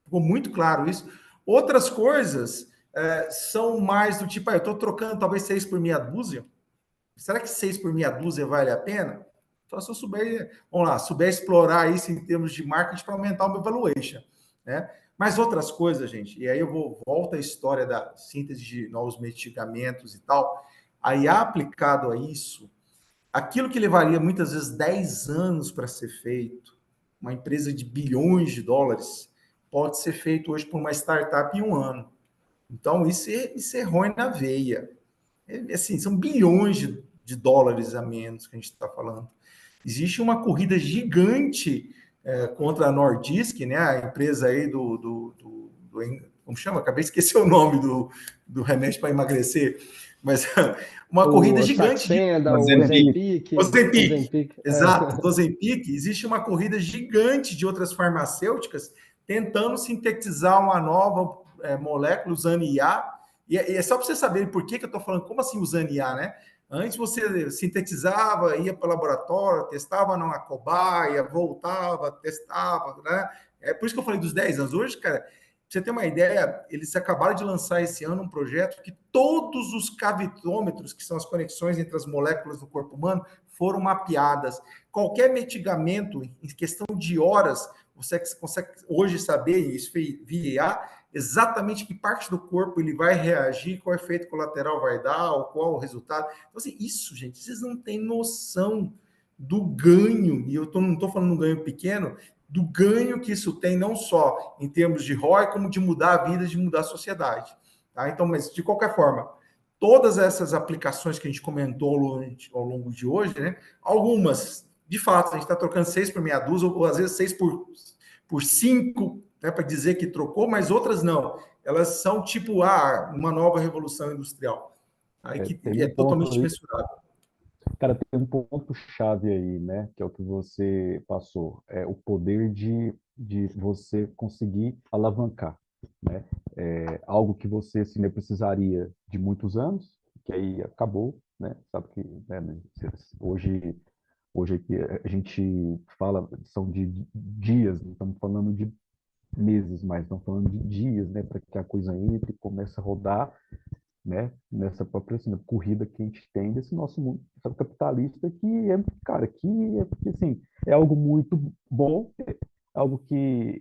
ficou muito claro isso. Outras coisas são mais do tipo, eu estou trocando talvez 6 por meia dúzia. Será que 6 por meia dúzia vale a pena? Só se eu souber, vamos lá, souber explorar isso em termos de marketing para aumentar o meu valuation, né? Mas outras coisas, gente, e aí volto à história da síntese de novos medicamentos e tal, aí aplicado a isso, aquilo que levaria muitas vezes 10 anos para ser feito, uma empresa de bilhões de dólares, pode ser feito hoje por uma startup em um ano. Então, isso é ruim na veia. Assim, são bilhões de dólares a menos que a gente está falando. Existe uma corrida gigante contra a Nordisk, né? A empresa aí como chama? Acabei de esquecer o nome do remédio para emagrecer, mas uma corrida gigante. Saxenda, o Ozempic. Ozempic. Exato, do Ozempic. Existe uma corrida gigante de outras farmacêuticas tentando sintetizar uma nova molécula usando IA. E é só para você saber por que eu estou falando, como assim usando IA, né? Antes você sintetizava, ia para o laboratório, testava numa cobaia, voltava, testava, né? É por isso que eu falei dos 10 anos. Hoje, cara, pra você ter uma ideia, eles acabaram de lançar esse ano um projeto que todos os cavitômetros, que são as conexões entre as moléculas do corpo humano, foram mapeadas. Qualquer medicamento, em questão de horas, você consegue hoje saber, isso via IA, exatamente que parte do corpo ele vai reagir, qual efeito colateral vai dar, ou qual o resultado. Então, assim, isso, gente, vocês não têm noção do ganho, e não estou falando um ganho pequeno, do ganho que isso tem, não só em termos de ROI, como de mudar a vida, de mudar a sociedade. Tá? Então, mas de qualquer forma, todas essas aplicações que a gente comentou ao longo de hoje, né, algumas, de fato, a gente está trocando 6 por meia dúzia, ou às vezes 6 por 5, né, para dizer que trocou, mas outras não. Elas são tipo uma nova revolução industrial. Aí que é totalmente mensurável. Cara, tem um ponto-chave aí, né? Que é o que você passou. É o poder de você conseguir alavancar, né? É algo que você assim, precisaria de muitos anos, que aí acabou, né? Sabe que né, hoje aqui a gente fala, são de dias, não estamos falando de meses, mas estamos falando de dias, né? Para que a coisa entre e comece a rodar, né, nessa própria assim, corrida que a gente tem desse nosso mundo sabe, capitalista que é, cara, que assim, é algo muito bom, é algo que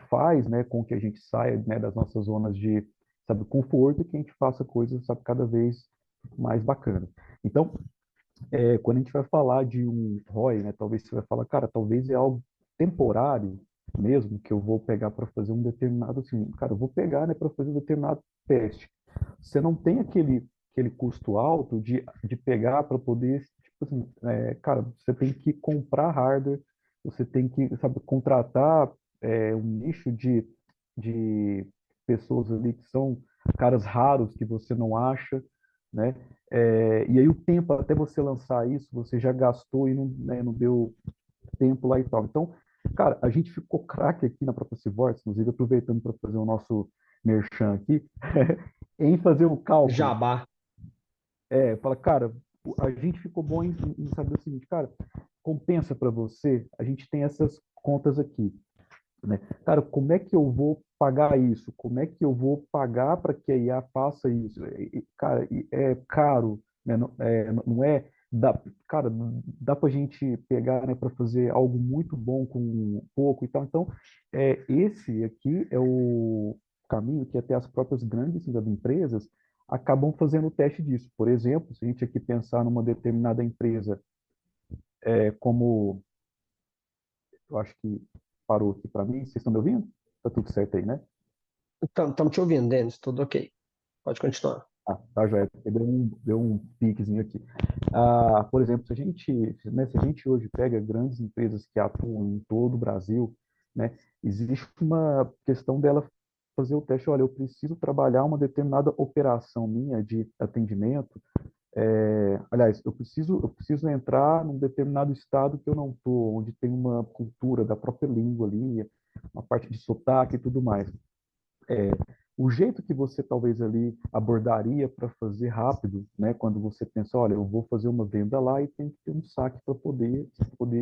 faz, né, com que a gente saia, né, das nossas zonas de, sabe, conforto e que a gente faça coisas, sabe, cada vez mais bacanas. Então, quando a gente vai falar de um ROI, né, talvez você vai falar, cara, talvez é algo temporário mesmo que eu vou pegar para fazer um determinado, assim, cara, eu vou pegar, né, para fazer um determinado teste. Você não tem aquele custo alto de pegar para poder, tipo assim, cara, você tem que comprar hardware, você tem que, sabe, contratar um nicho de pessoas ali que são caras raros que você não acha, né? E aí o tempo até você lançar isso, você já gastou e não, né, não deu tempo lá e tal. Então, cara, a gente ficou craque aqui na própria Civorce, inclusive aproveitando para fazer o nosso merchan aqui, em fazer um cálculo. Jabá. Fala, cara, a gente ficou bom em saber o seguinte, cara, compensa para você, a gente tem essas contas aqui, né? Cara, como é que eu vou pagar isso? Como é que eu vou pagar para que a IA faça isso? Cara, é caro, né? Não é cara, dá para a gente pegar, né, para fazer algo muito bom com pouco e tal. Então, esse aqui é o caminho que até as próprias grandes empresas acabam fazendo o teste disso. Por exemplo, se a gente aqui pensar numa determinada empresa, como eu acho que parou aqui para mim, vocês estão me ouvindo? Tá tudo certo aí, né? Estamos te ouvindo, Denis, tudo ok. Pode continuar. Tá, joia. Deu um piquezinho aqui. Por exemplo, se a gente hoje pega grandes empresas que atuam em todo o Brasil, né, existe uma questão dela fazer o teste. Olha, eu preciso trabalhar uma determinada operação minha de atendimento. Aliás, eu preciso entrar num determinado estado que eu não estou, onde tem uma cultura da própria língua ali, uma parte de sotaque e tudo mais. O jeito que você talvez ali abordaria para fazer rápido, né? Quando você pensa, olha, eu vou fazer uma venda lá e tem que ter um saque para poder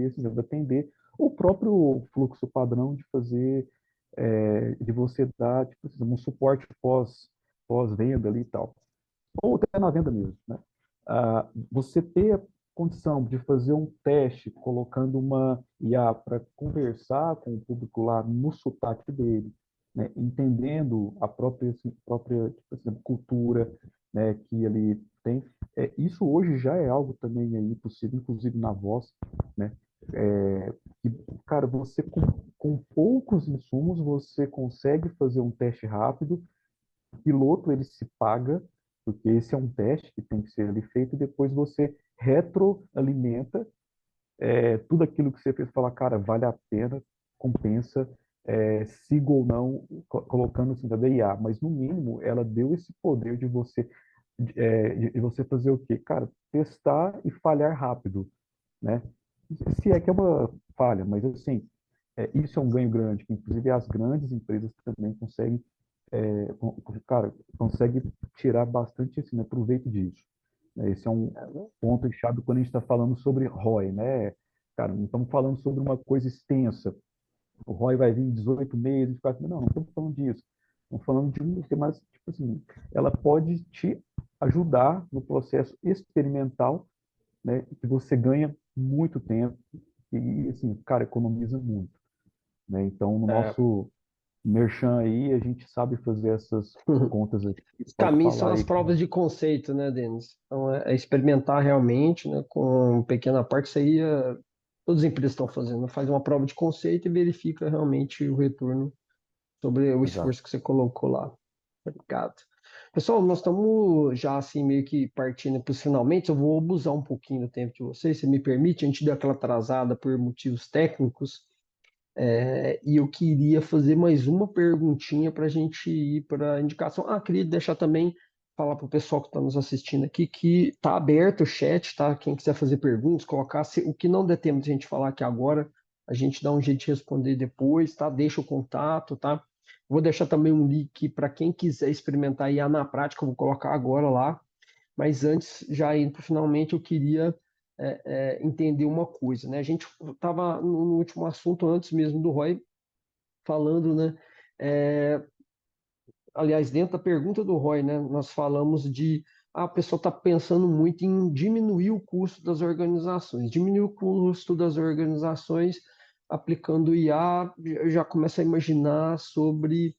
assim, atender o próprio fluxo padrão de fazer, de você dar tipo, assim, um suporte pós-venda ali e tal, ou até na venda mesmo, né? Você ter condição de fazer um teste colocando uma IA para conversar com o público lá no sotaque dele, né, entendendo a própria, assim, tipo assim, cultura, né, que ele tem. Isso hoje já é algo também aí possível, inclusive na voz, né? Que, cara, você com poucos insumos você consegue fazer um teste rápido. O piloto ele se paga, porque esse é um teste que tem que ser ali feito, e depois você retroalimenta tudo aquilo que você fez, falar, cara, vale a pena, compensa, siga ou não, colocando assim da IA, mas no mínimo ela deu esse poder de você fazer o quê? Cara, testar e falhar rápido, né? Se é que é uma falha, mas assim, isso é um ganho grande, que inclusive as grandes empresas também conseguem, cara, consegue tirar bastante assim, né, proveito disso. Esse é um ponto-chave quando a gente está falando sobre ROI, né? Cara, não estamos falando sobre uma coisa extensa. O ROI vai vir em 18 meses, 24 meses. Não, não estamos falando disso. Estamos falando de um, mas, tipo assim, ela pode te ajudar no processo experimental, né? Que você ganha muito tempo e, assim, cara, economiza muito, né? Então, no É. nosso merchan aí, a gente sabe fazer essas contas aqui. Os Pode caminhos são falar as aí. provas de conceito, né, Denis? Então, é experimentar realmente, né, com pequena parte, isso aí todas as empresas estão fazendo. Faz uma prova de conceito e verifica realmente o retorno sobre o Exato. esforço que você colocou lá. Obrigado. Pessoal, nós estamos já assim meio que partindo para os finalmente. Eu vou abusar um pouquinho do tempo de vocês, se me permite. A gente deu aquela atrasada por motivos técnicos. E eu queria fazer mais uma perguntinha para a gente ir para a indicação. Queria deixar também, falar para o pessoal que está nos assistindo aqui, que está aberto o chat, tá? Quem quiser fazer perguntas, colocar. O que não der tempo de a gente falar aqui agora, a gente dá um jeito de responder depois, tá? Deixa o contato, tá? Vou deixar também um link para quem quiser experimentar IA na prática, eu vou colocar agora lá. Mas antes, já indo finalmente, eu queria entender uma coisa, né? A gente estava no último assunto, antes mesmo do Roy, falando, né? Aliás, dentro da pergunta do Roy, né? Nós falamos de a pessoa está pensando muito em diminuir o custo das organizações. Diminuir o custo das organizações aplicando IA, eu já começo a imaginar sobre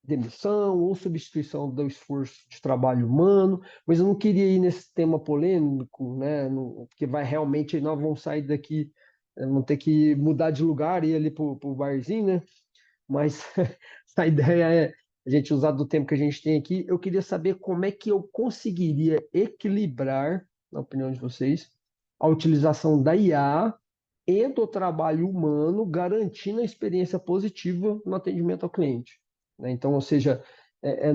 demissão ou substituição do esforço de trabalho humano, mas eu não queria ir nesse tema polêmico, né? Porque vai realmente, nós vamos sair daqui, vamos ter que mudar de lugar e ir ali para o barzinho, né? Mas a ideia é a gente usar do tempo que a gente tem aqui. Eu queria saber como é que eu conseguiria equilibrar, na opinião de vocês, a utilização da IA e do trabalho humano, garantindo a experiência positiva no atendimento ao cliente, né? Então, ou seja,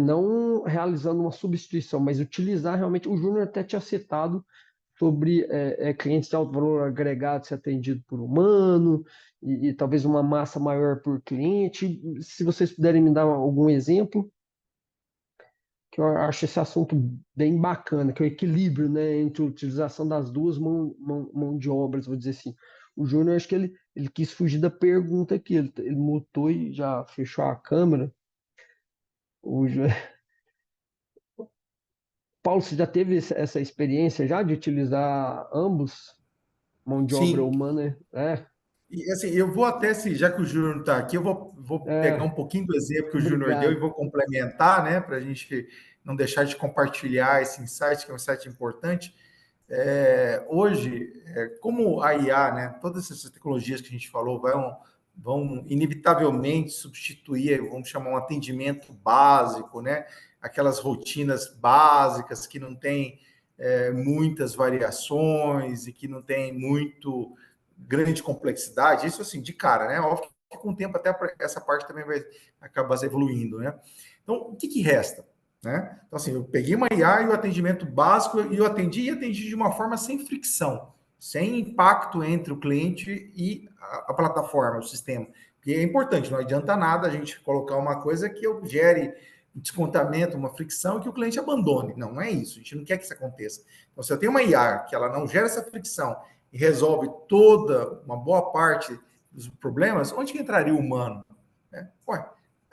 não realizando uma substituição, mas utilizar realmente. O Júnior até tinha citado sobre clientes de alto valor agregado ser atendido por humano e talvez uma massa maior por cliente. Se vocês puderem me dar algum exemplo, que eu acho esse assunto bem bacana, que é o equilíbrio, né, entre a utilização das duas mão de obras, vou dizer assim. O Júnior, acho que ele quis fugir da pergunta aqui, ele mutou e já fechou a câmera. O Paulo, você já teve essa experiência já de utilizar ambos, mão de obra Sim. humana? E assim, eu vou até, já que o Júnior está aqui, eu vou pegar um pouquinho do exemplo que o Júnior deu e Obrigado. vou complementar, né, para a gente não deixar de compartilhar esse insight, que é um insight importante. Hoje, como a IA, né, todas essas tecnologias que a gente falou vão inevitavelmente substituir, vamos chamar um atendimento básico, né, aquelas rotinas básicas que não tem muitas variações e que não tem muito grande complexidade, isso assim, de cara, né? Óbvio que com o tempo até essa parte também vai acabar evoluindo, né? Então, o que resta? Né? Então, assim, eu peguei uma IA e o atendimento básico e eu atendi de uma forma sem fricção, sem impacto entre o cliente e a plataforma, o sistema. Porque é importante, não adianta nada a gente colocar uma coisa que eu gere um descontamento, uma fricção e que o cliente abandone. Não, não é isso. A gente não quer que isso aconteça. Então, se eu tenho uma IA que ela não gera essa fricção e resolve uma boa parte dos problemas, onde que entraria o humano?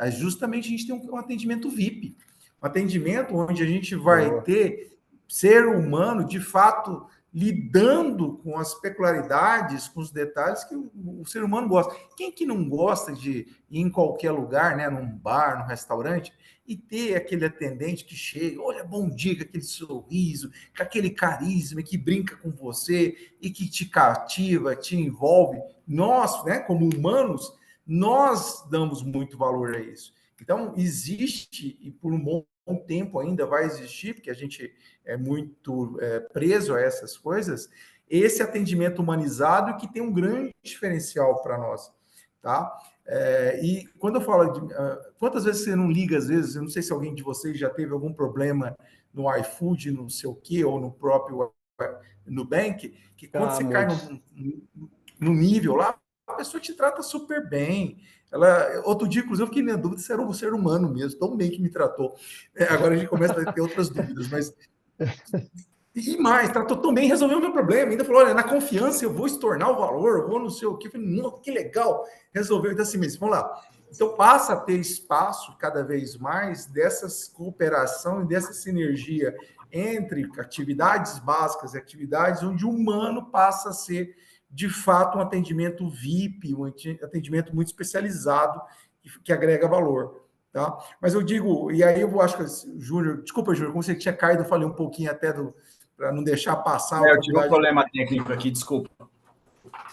Justamente a gente tem um atendimento VIP. Um atendimento onde a gente vai ter ser humano, de fato, lidando com as peculiaridades, com os detalhes que o ser humano gosta. Quem que não gosta de ir em qualquer lugar, né, num bar, num restaurante, e ter aquele atendente que chega, olha, bom dia, com aquele sorriso, com aquele carisma, que brinca com você e que te cativa, te envolve. Nós, né, como humanos, nós damos muito valor a isso. Então, existe, e por um bom tempo ainda vai existir, porque a gente é muito preso a essas coisas, esse atendimento humanizado que tem um grande diferencial para nós, tá? E quando eu falo de... quantas vezes você não liga, às vezes, eu não sei se alguém de vocês já teve algum problema no iFood, não sei o quê, ou no próprio Nubank, que quando você cai no nível lá, a pessoa te trata super bem. Outro dia, inclusive, eu fiquei na dúvida se era um ser humano mesmo, tão bem que me tratou. Agora a gente começa a ter outras dúvidas, mas... E mais, tratou tão bem, resolveu o meu problema. Ainda falou, olha, na confiança eu vou estornar o valor, eu vou não sei o quê. Eu falei, não, que legal, resolveu. Então, assim mesmo, vamos lá. Então, passa a ter espaço cada vez mais dessas cooperação e dessa sinergia entre atividades básicas e atividades onde o humano passa a ser, de fato, um atendimento VIP, um atendimento muito especializado que agrega valor. Tá? Mas eu digo, e aí eu acho que, Júnior, desculpa, Júnior, como você tinha caído, eu falei um pouquinho até para não deixar passar a Eu tive um oportunidade. problema técnico aqui, desculpa.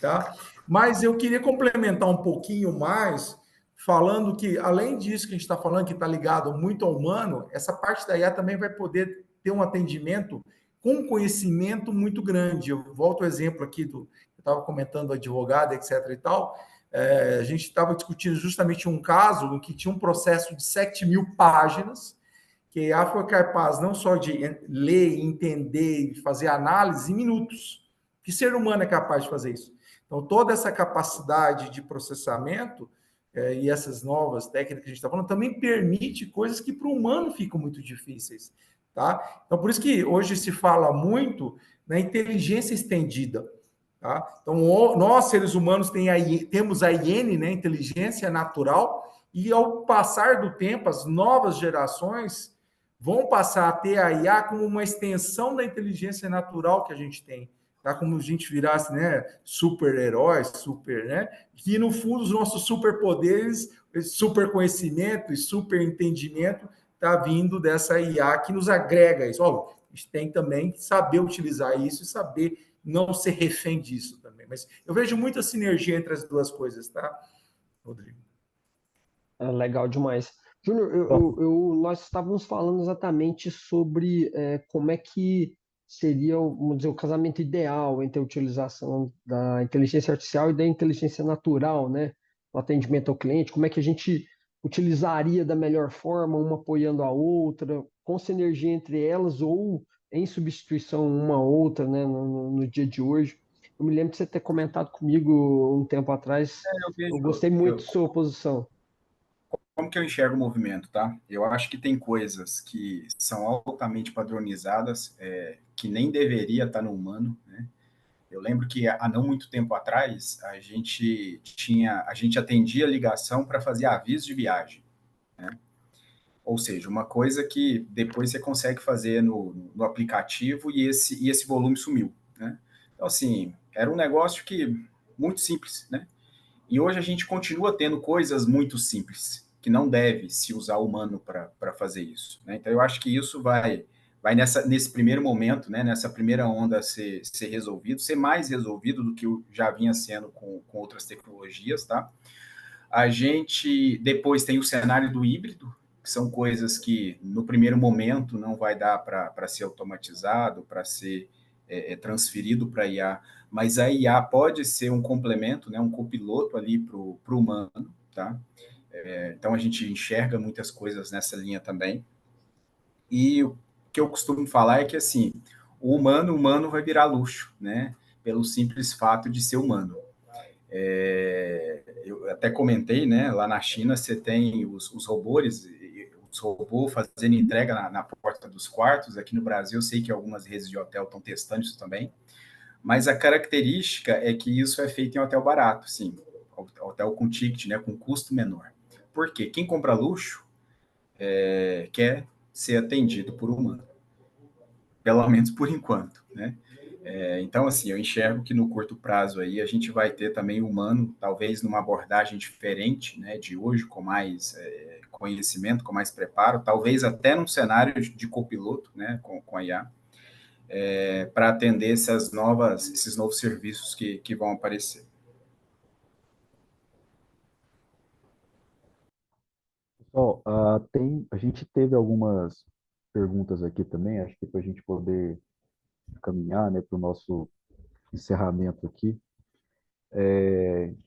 Tá? Mas eu queria complementar um pouquinho mais, falando que, além disso que a gente está falando, que está ligado muito ao humano, essa parte da IA também vai poder ter um atendimento com conhecimento muito grande. Eu volto ao exemplo aqui eu estava comentando advogado, etc. e tal. A gente estava discutindo justamente um caso em que tinha um processo de 7.000 páginas, que a IA foi capaz não só de ler, entender e fazer análise em minutos. Que ser humano é capaz de fazer isso? Então, toda essa capacidade de processamento e essas novas técnicas que a gente está falando também permite coisas que para o humano ficam muito difíceis. Tá? Então, por isso que hoje se fala muito na inteligência estendida. Tá? Então, nós, seres humanos, temos a IN, né, inteligência natural, e ao passar do tempo, as novas gerações vão passar a ter a IA como uma extensão da inteligência natural que a gente tem. Tá? Como a gente virasse, né, super-heróis, né? Que no fundo os nossos superpoderes, super conhecimento e super entendimento está vindo dessa IA que nos agrega isso. Ó, a gente tem também que saber utilizar isso e saber não ser refém disso também. Mas eu vejo muita sinergia entre as duas coisas, tá, Rodrigo? Legal demais. Júnior, nós estávamos falando exatamente sobre como é que seria, vamos dizer, o casamento ideal entre a utilização da inteligência artificial e da inteligência natural, né? No atendimento ao cliente, como é que a gente utilizaria da melhor forma, uma apoiando a outra, com sinergia entre elas ou em substituição uma a outra, né? No dia de hoje. Eu me lembro de você ter comentado comigo um tempo atrás, eu gostei muito de sua posição. Como que eu enxergo o movimento, tá? Eu acho que tem coisas que são altamente padronizadas, que nem deveria estar no humano, né? Eu lembro que há não muito tempo atrás a gente atendia ligação para fazer aviso de viagem, né? Ou seja, uma coisa que depois você consegue fazer no aplicativo e esse volume sumiu, né? Então, assim, era um negócio que muito simples, né? E hoje a gente continua tendo coisas muito simples, que não deve se usar humano para fazer isso, né? Então, eu acho que isso vai nesse primeiro momento, né, nessa primeira onda ser resolvido, ser mais resolvido do que já vinha sendo com outras tecnologias, tá? A gente depois tem o cenário do híbrido, que são coisas que no primeiro momento não vai dar para ser automatizado, para ser transferido para IA, mas a IA pode ser um complemento, né, um copiloto ali para o humano, tá? Então a gente enxerga muitas coisas nessa linha também. E o que eu costumo falar é que assim, o humano vai virar luxo, né? Pelo simples fato de ser humano. Eu até comentei, né? Lá na China você tem os robôs fazendo entrega na porta dos quartos. Aqui no Brasil eu sei que algumas redes de hotel estão testando isso também. Mas a característica é que isso é feito em hotel barato, sim, hotel com ticket, né? Com custo menor. Por quê? Quem compra luxo quer ser atendido por humano. pelo menos por enquanto, né? Então, assim, eu enxergo que no curto prazo aí a gente vai ter também o humano, talvez numa abordagem diferente, né, de hoje, com mais conhecimento, com mais preparo, talvez até num cenário de copiloto, né, com a IA, para atender esses novos serviços que vão aparecer. Pessoal, a gente teve algumas perguntas aqui também, acho que para a gente poder caminhar, né, para o nosso encerramento aqui.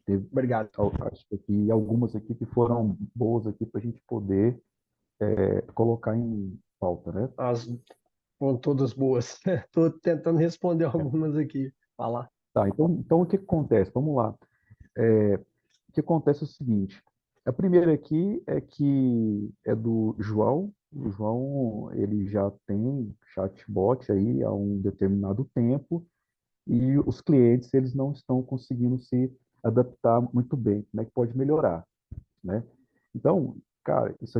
Teve, Obrigado. acho que aqui, algumas aqui que foram boas aqui para a gente poder colocar em pauta, né? As foram todas boas. Estou tentando responder algumas aqui. Falar. Tá, então o que acontece? Vamos lá. O que acontece é o seguinte. A primeira aqui é que é do João. O João, ele já tem chatbot aí há um determinado tempo e os clientes, eles não estão conseguindo se adaptar muito bem. Como é que pode melhorar, né? Então, cara, isso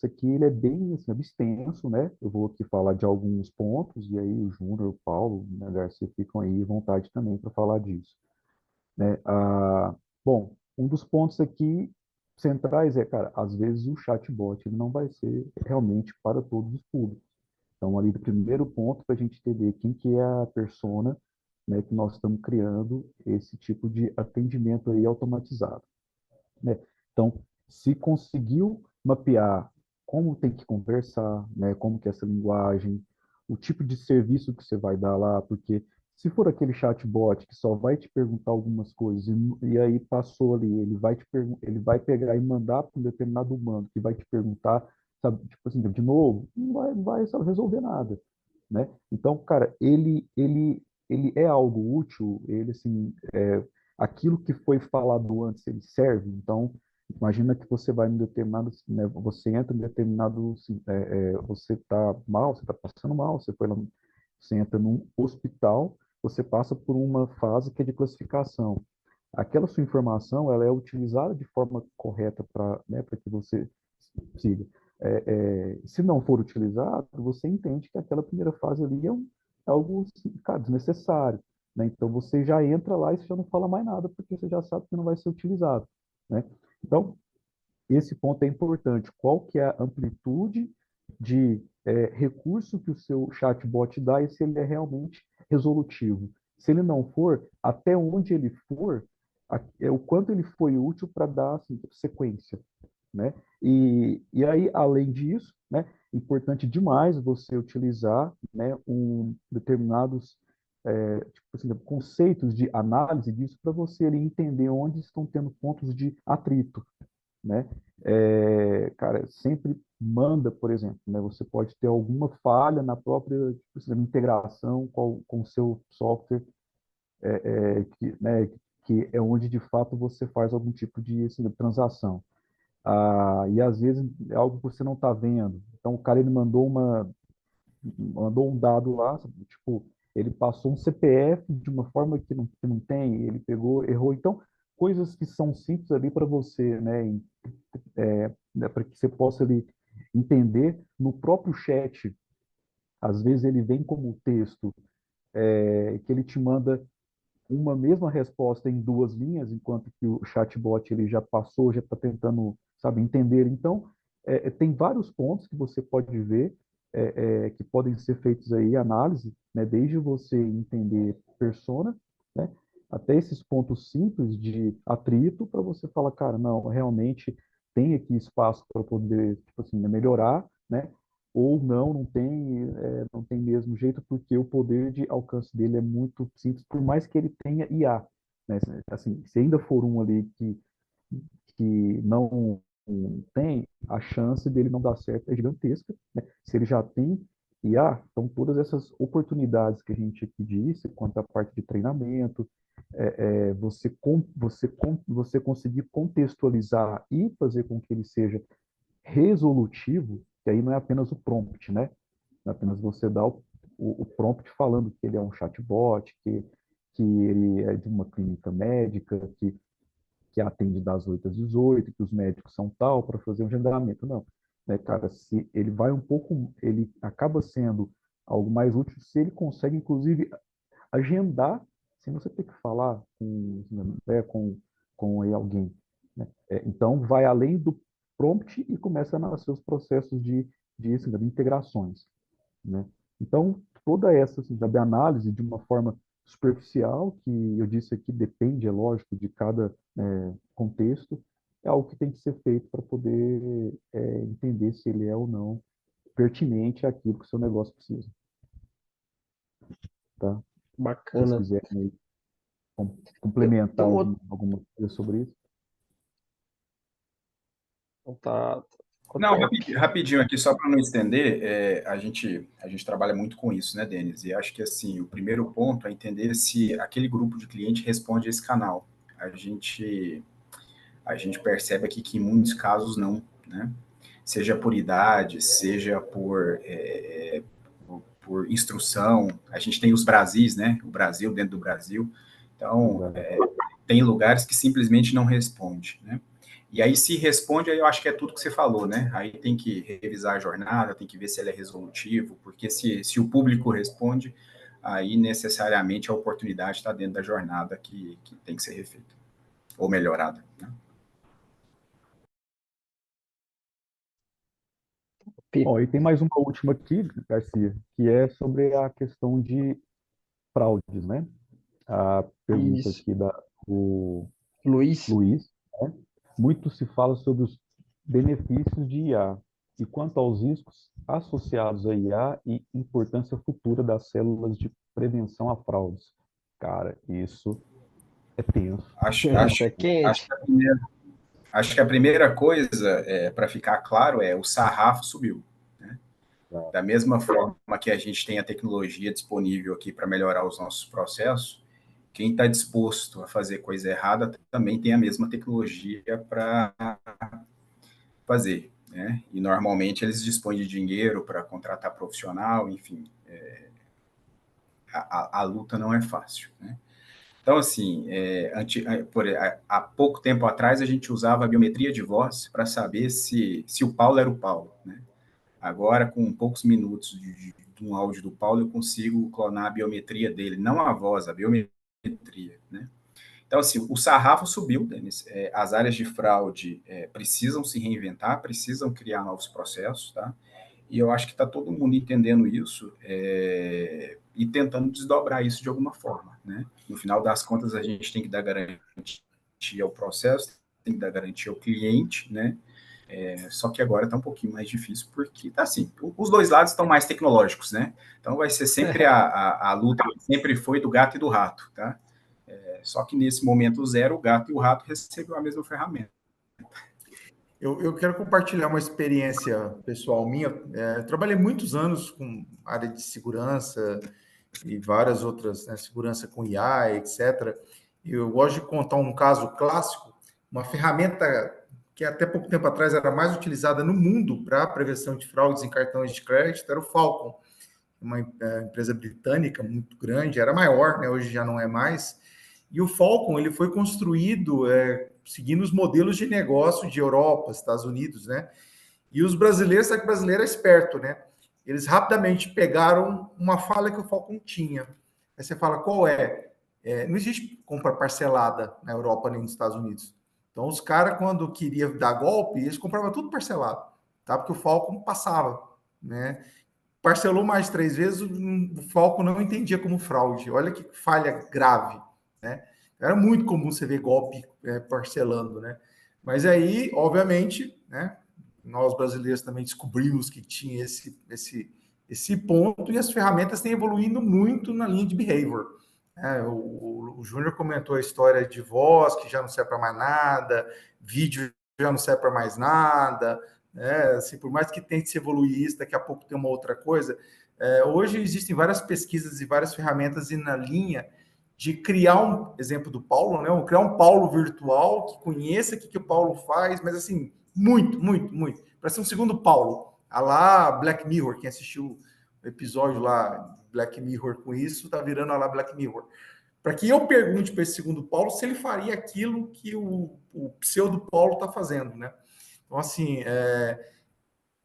aqui ele é bem assim, extenso, né? Eu vou aqui falar de alguns pontos e aí o Júnior, o Paulo, né, Garcia ficam aí à vontade também para falar disso, né? Bom, um dos pontos aqui centrais é, cara, às vezes o chatbot ele não vai ser realmente para todos os públicos. Então, ali do primeiro ponto, para a gente entender quem que é a persona, né, que nós estamos criando esse tipo de atendimento aí automatizado, né? Então, se conseguiu mapear como tem que conversar, né, como que é essa linguagem, o tipo de serviço que você vai dar lá, porque se for aquele chatbot que só vai te perguntar algumas coisas e aí passou ali, ele vai pegar e mandar para um determinado humano que vai te perguntar, sabe, tipo assim, de novo, não vai sabe, resolver nada, né? Então, cara, ele é algo útil, ele assim, aquilo que foi falado antes, ele serve. Então, imagina que você vai em determinado, né, você entra em determinado, você está mal, você está passando mal, você entra num hospital, você passa por uma fase que é de classificação. Aquela sua informação, ela é utilizada de forma correta para, né, para que você siga. Se não for utilizado, você entende que aquela primeira fase ali é algo, cara, desnecessário, né? Então você já entra lá e você já não fala mais nada, porque você já sabe que não vai ser utilizado, né? Então, esse ponto é importante. Qual que é a amplitude de recurso que o seu chatbot dá e se ele é realmente resolutivo? Se ele não for, até onde ele for, o quanto ele foi útil para dar assim, sequência, né? E aí, além disso, né, importante demais você utilizar, né, determinados tipo assim, conceitos de análise disso para você ali, entender onde estão tendo pontos de atrito, né? Cara, sempre manda, por exemplo, né? Você pode ter alguma falha na própria tipo assim, integração com o seu software, né, que é onde de fato você faz algum tipo de assim, transação. E às vezes é algo que você não está vendo. Então o cara ele mandou um dado lá, tipo, ele passou um CPF de uma forma que não tem, ele pegou, errou. Então, coisas que são simples ali para você, né, né, para que você possa ali entender no próprio chat. Às vezes ele vem como texto, que ele te manda uma mesma resposta em duas linhas, enquanto que o chatbot ele já passou, já está tentando, sabe, entender. Então, tem vários pontos que você pode ver, que podem ser feitos aí, análise, né, desde você entender persona, né, até esses pontos simples de atrito, para você falar, cara, não, realmente tem aqui espaço para poder, tipo assim, melhorar, né, ou não tem mesmo jeito, porque o poder de alcance dele é muito simples, por mais que ele tenha IA, né? Assim, se ainda for um ali que não tem, a chance dele não dar certo é gigantesca, né? Se ele já tem IA, então todas essas oportunidades que a gente aqui disse, quanto à parte de treinamento, você conseguir contextualizar e fazer com que ele seja resolutivo, que aí não é apenas o prompt, né? Não é apenas você dar o prompt falando que ele é um chatbot, que ele é de uma clínica médica, que atende das 8 às 18, que os médicos são tal, para fazer um agendamento. Não. Né, cara, se ele vai um pouco, ele acaba sendo algo mais útil se ele consegue, inclusive, agendar, sem você ter que falar com aí alguém, né? Então, vai além do prompt e começa a nascer os processos de integrações, né? Então, toda essa assim, sabe, análise de uma forma superficial, que eu disse aqui depende, é lógico, de cada contexto, é algo que tem que ser feito para poder entender se ele é ou não pertinente àquilo que o seu negócio precisa, tá? Se vocês Bacana. quiserem aí Tem complementar um outro. alguma coisa sobre isso. Então tá Não, top. rapidinho aqui, só para não estender, a gente trabalha muito com isso, né, Denis? E acho que, assim, o primeiro ponto é entender se aquele grupo de cliente responde a esse canal. A gente, a gente percebe aqui que em muitos casos não, né? Seja por idade, seja por instrução. A gente tem os Brasis, né? O Brasil dentro do Brasil. Então, Exato. tem lugares que simplesmente não responde, né? E aí, se responde, aí eu acho que é tudo que você falou, né? Aí tem que revisar a jornada, tem que ver se ele é resolutivo, porque se o público responde, aí necessariamente a oportunidade está dentro da jornada que tem que ser refeita, ou melhorada, né? Bom, e tem mais uma última aqui, Garcia, que é sobre a questão de fraudes, né? A pergunta Isso. aqui do Luiz, Luiz, né? Muito se fala sobre os benefícios de IA e quanto aos riscos associados à IA e importância futura das células de prevenção a fraudes. Cara, isso é tenso. Acho, isso acho, é acho, quente. que, a primeira, acho que a primeira coisa, para ficar claro, é o sarrafo subiu, né? Tá? Da mesma forma que a gente tem a tecnologia disponível aqui para melhorar os nossos processos, quem está disposto a fazer coisa errada também tem a mesma tecnologia para fazer, né? E normalmente eles dispõem de dinheiro para contratar profissional, enfim, a luta não é fácil, né? Então, assim, há pouco tempo atrás a gente usava a biometria de voz para saber se o Paulo era o Paulo, né? Agora, com poucos minutos de um áudio do Paulo, eu consigo clonar a biometria dele, não a voz, a biometria, né? Então, assim, o sarrafo subiu, Denis. As áreas de fraude precisam se reinventar, precisam criar novos processos, tá? E eu acho que está todo mundo entendendo isso e tentando desdobrar isso de alguma forma, né? No final das contas, a gente tem que dar garantia ao processo, tem que dar garantia ao cliente, né? Só que agora está um pouquinho mais difícil, porque tá assim, os dois lados estão mais tecnológicos, né? Então vai ser sempre a luta, sempre foi do gato e do rato, tá? Só que nesse momento zero, o gato e o rato recebeu a mesma ferramenta. Eu quero compartilhar uma experiência pessoal minha. Eu trabalhei muitos anos com área de segurança e várias outras, né, segurança com IA, etc. Eu gosto de contar um caso clássico, uma ferramenta que até pouco tempo atrás era mais utilizada no mundo para prevenção de fraudes em cartões de crédito, era o Falcon, uma empresa britânica muito grande, era maior, né, hoje já não é mais. E o Falcon ele foi construído seguindo os modelos de negócio de Europa, Estados Unidos, né? E os brasileiros, sabe que o brasileiro é esperto, né? Eles rapidamente pegaram uma falha que o Falcon tinha. Aí você fala, qual é? Não existe compra parcelada na Europa nem nos Estados Unidos. Então, os caras, quando queriam dar golpe, eles compravam tudo parcelado, tá? Porque o Falcon passava, né? Parcelou mais 3 vezes, o Falcon não entendia como fraude. Olha que falha grave, né? Era muito comum você ver golpe parcelando, né? Mas aí, obviamente, né? Nós brasileiros também descobrimos que tinha esse ponto e as ferramentas têm evoluindo muito na linha de behavior. O Júnior comentou a história de voz, que já não serve para mais nada, vídeo já não serve para mais nada, né? Assim, por mais que tente se evoluir isso, daqui a pouco tem uma outra coisa. Hoje existem várias pesquisas e várias ferramentas na linha de criar um exemplo do Paulo, né? Criar um Paulo virtual que conheça o que o Paulo faz, mas assim, muito, muito, muito. Para ser um segundo Paulo. A lá Black Mirror, quem assistiu o episódio lá, Black Mirror com isso, tá virando a lá Black Mirror. Para que eu pergunte para esse segundo Paulo se ele faria aquilo que o pseudo Paulo está fazendo, né? Então, assim,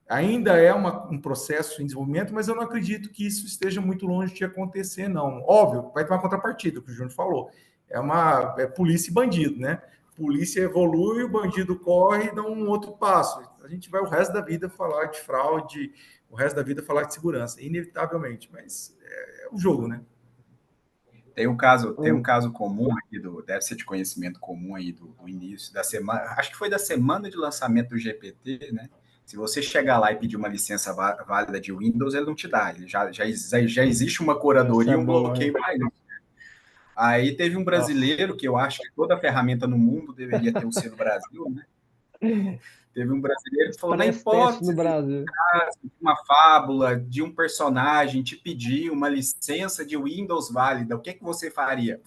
Ainda é um processo em desenvolvimento, mas eu não acredito que isso esteja muito longe de acontecer, não. Óbvio, vai ter uma contrapartida, que o Júnior falou. É polícia e bandido, né? Polícia evolui, o bandido corre e dá um outro passo. A gente vai o resto da vida falar de fraude, o resto da vida falar de segurança, inevitavelmente, mas é o jogo, né? Tem um caso comum aqui, deve ser de conhecimento comum aí do início da semana, acho que foi da semana de lançamento do GPT, né? Se você chegar lá e pedir uma licença válida de Windows, ele não te dá. Ele já existe uma curadoria, um bloqueio para isso. Aí teve um brasileiro, que eu acho que toda ferramenta no mundo deveria ter o selo Brasil, né? Teve um brasileiro que falou, na hipótese no Brasil. de uma fábula, de um personagem te pedir uma licença de Windows válida, o que você faria?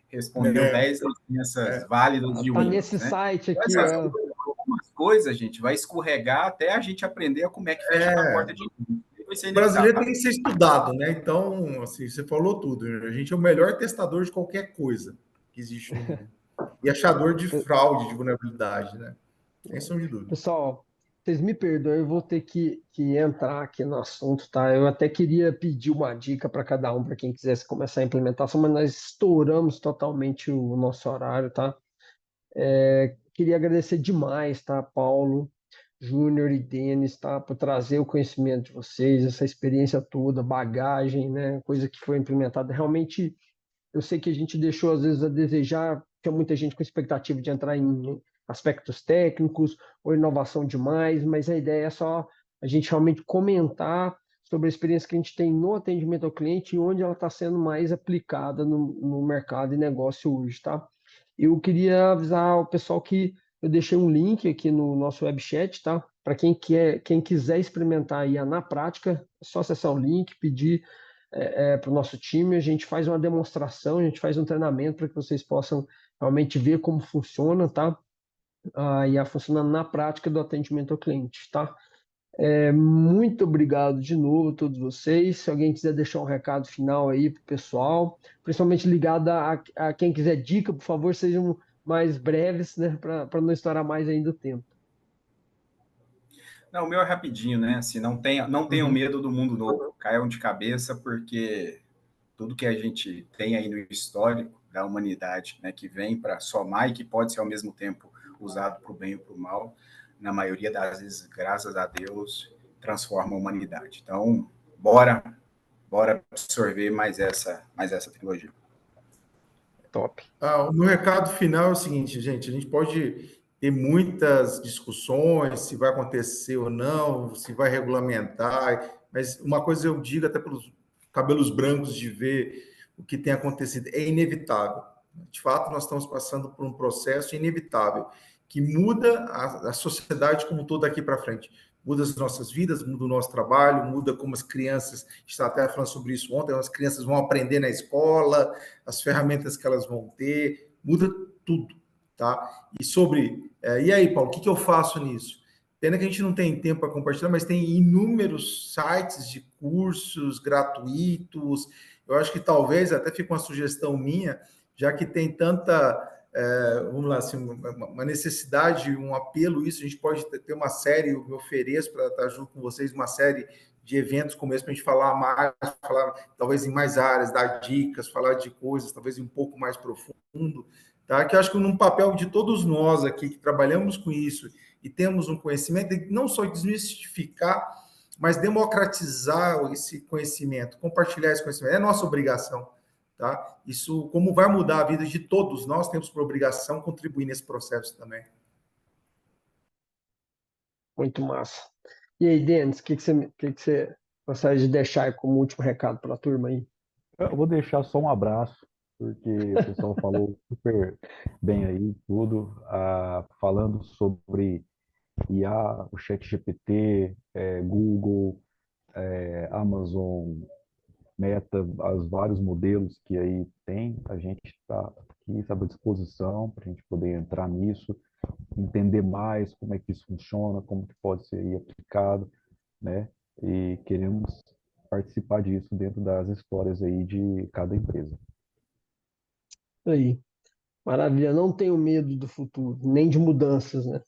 Respondeu 10 licenças válidas de Tá Windows. nesse site aqui, algumas coisas, gente, vai escorregar até a gente aprender como é que fecha a porta de Windows. O brasileiro tem que ser estudado, né? Então, assim, você falou tudo. A gente é o melhor testador de qualquer coisa que existe no mundo. E achador de fraude, de vulnerabilidade, né? Sem sombra de dúvida. Pessoal, vocês me perdoem, eu vou ter que entrar aqui no assunto, tá? Eu até queria pedir uma dica para cada um, para quem quisesse começar a implementação, mas nós estouramos totalmente o nosso horário, tá? Queria agradecer demais, tá, Paulo, Júnior e Denis, tá, por trazer o conhecimento de vocês, essa experiência toda, bagagem, né, coisa que foi implementada. Realmente, eu sei que a gente deixou, às vezes, a desejar, tinha muita gente com expectativa de entrar em aspectos técnicos ou inovação demais, mas a ideia é só a gente realmente comentar sobre a experiência que a gente tem no atendimento ao cliente e onde ela está sendo mais aplicada no mercado e negócio hoje, tá? Eu queria avisar o pessoal que eu deixei um link aqui no nosso web chat, tá? Para quem quiser experimentar aí na prática, é só acessar o link, pedir para o nosso time, a gente faz uma demonstração, a gente faz um treinamento para que vocês possam realmente ver como funciona, tá? E funcionando na prática do atendimento ao cliente, tá? Muito obrigado de novo a todos vocês. Se alguém quiser deixar um recado final aí para o pessoal, principalmente ligado a quem quiser dica, por favor, sejam mais breves, né? Para não estourar mais ainda o tempo. Não, o meu é rapidinho, né? Assim, não tenham medo do mundo novo. Caiam de cabeça, porque tudo que a gente tem aí no histórico da humanidade, né, que vem para somar e que pode ser ao mesmo tempo usado para o bem ou para o mal, na maioria das vezes, graças a Deus, transforma a humanidade. Então, bora absorver mais essa tecnologia. Top. O meu recado final é o seguinte, gente, a gente pode ter muitas discussões se vai acontecer ou não, se vai regulamentar, mas uma coisa eu digo até pelos cabelos brancos de ver o que tem acontecido, é inevitável. De fato, nós estamos passando por um processo inevitável que muda a sociedade como um todo daqui para frente. Muda as nossas vidas, muda o nosso trabalho, muda como as crianças, está até falando sobre isso ontem, as crianças vão aprender na escola, as ferramentas que elas vão ter, muda tudo, tá? E aí, Paulo, o que eu faço nisso? Pena que a gente não tem tempo para compartilhar, mas tem inúmeros sites de cursos gratuitos. Eu acho que talvez, até fica uma sugestão minha, já que tem tanta, vamos lá, assim, uma necessidade, um apelo, isso, a gente pode ter uma série, eu me ofereço para estar junto com vocês, uma série de eventos como esse, para a gente falar mais, falar talvez em mais áreas, dar dicas, falar de coisas talvez um pouco mais profundo, tá? Que eu acho que num papel de todos nós aqui que trabalhamos com isso e temos um conhecimento, não só desmistificar, mas democratizar esse conhecimento, compartilhar esse conhecimento, é nossa obrigação, tá? Isso, como vai mudar a vida de todos nós, temos por obrigação contribuir nesse processo também. Muito massa. E aí, Denis, o que você gostaria de deixar como último recado para a turma aí? Eu vou deixar só um abraço, porque o pessoal falou super bem aí, tudo, falando sobre IA, o ChatGPT, Google, Amazon, Meta, os vários modelos que aí tem, a gente está aqui, sabe, à disposição para a gente poder entrar nisso, entender mais como é que isso funciona, como que pode ser aí aplicado, né? E queremos participar disso dentro das histórias aí de cada empresa. Aí, maravilha. Não tenho medo do futuro, nem de mudanças, né?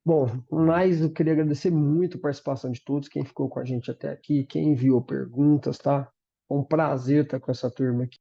Bom, mas eu queria agradecer muito a participação de todos, quem ficou com a gente até aqui, quem enviou perguntas, tá? Foi um prazer estar com essa turma aqui.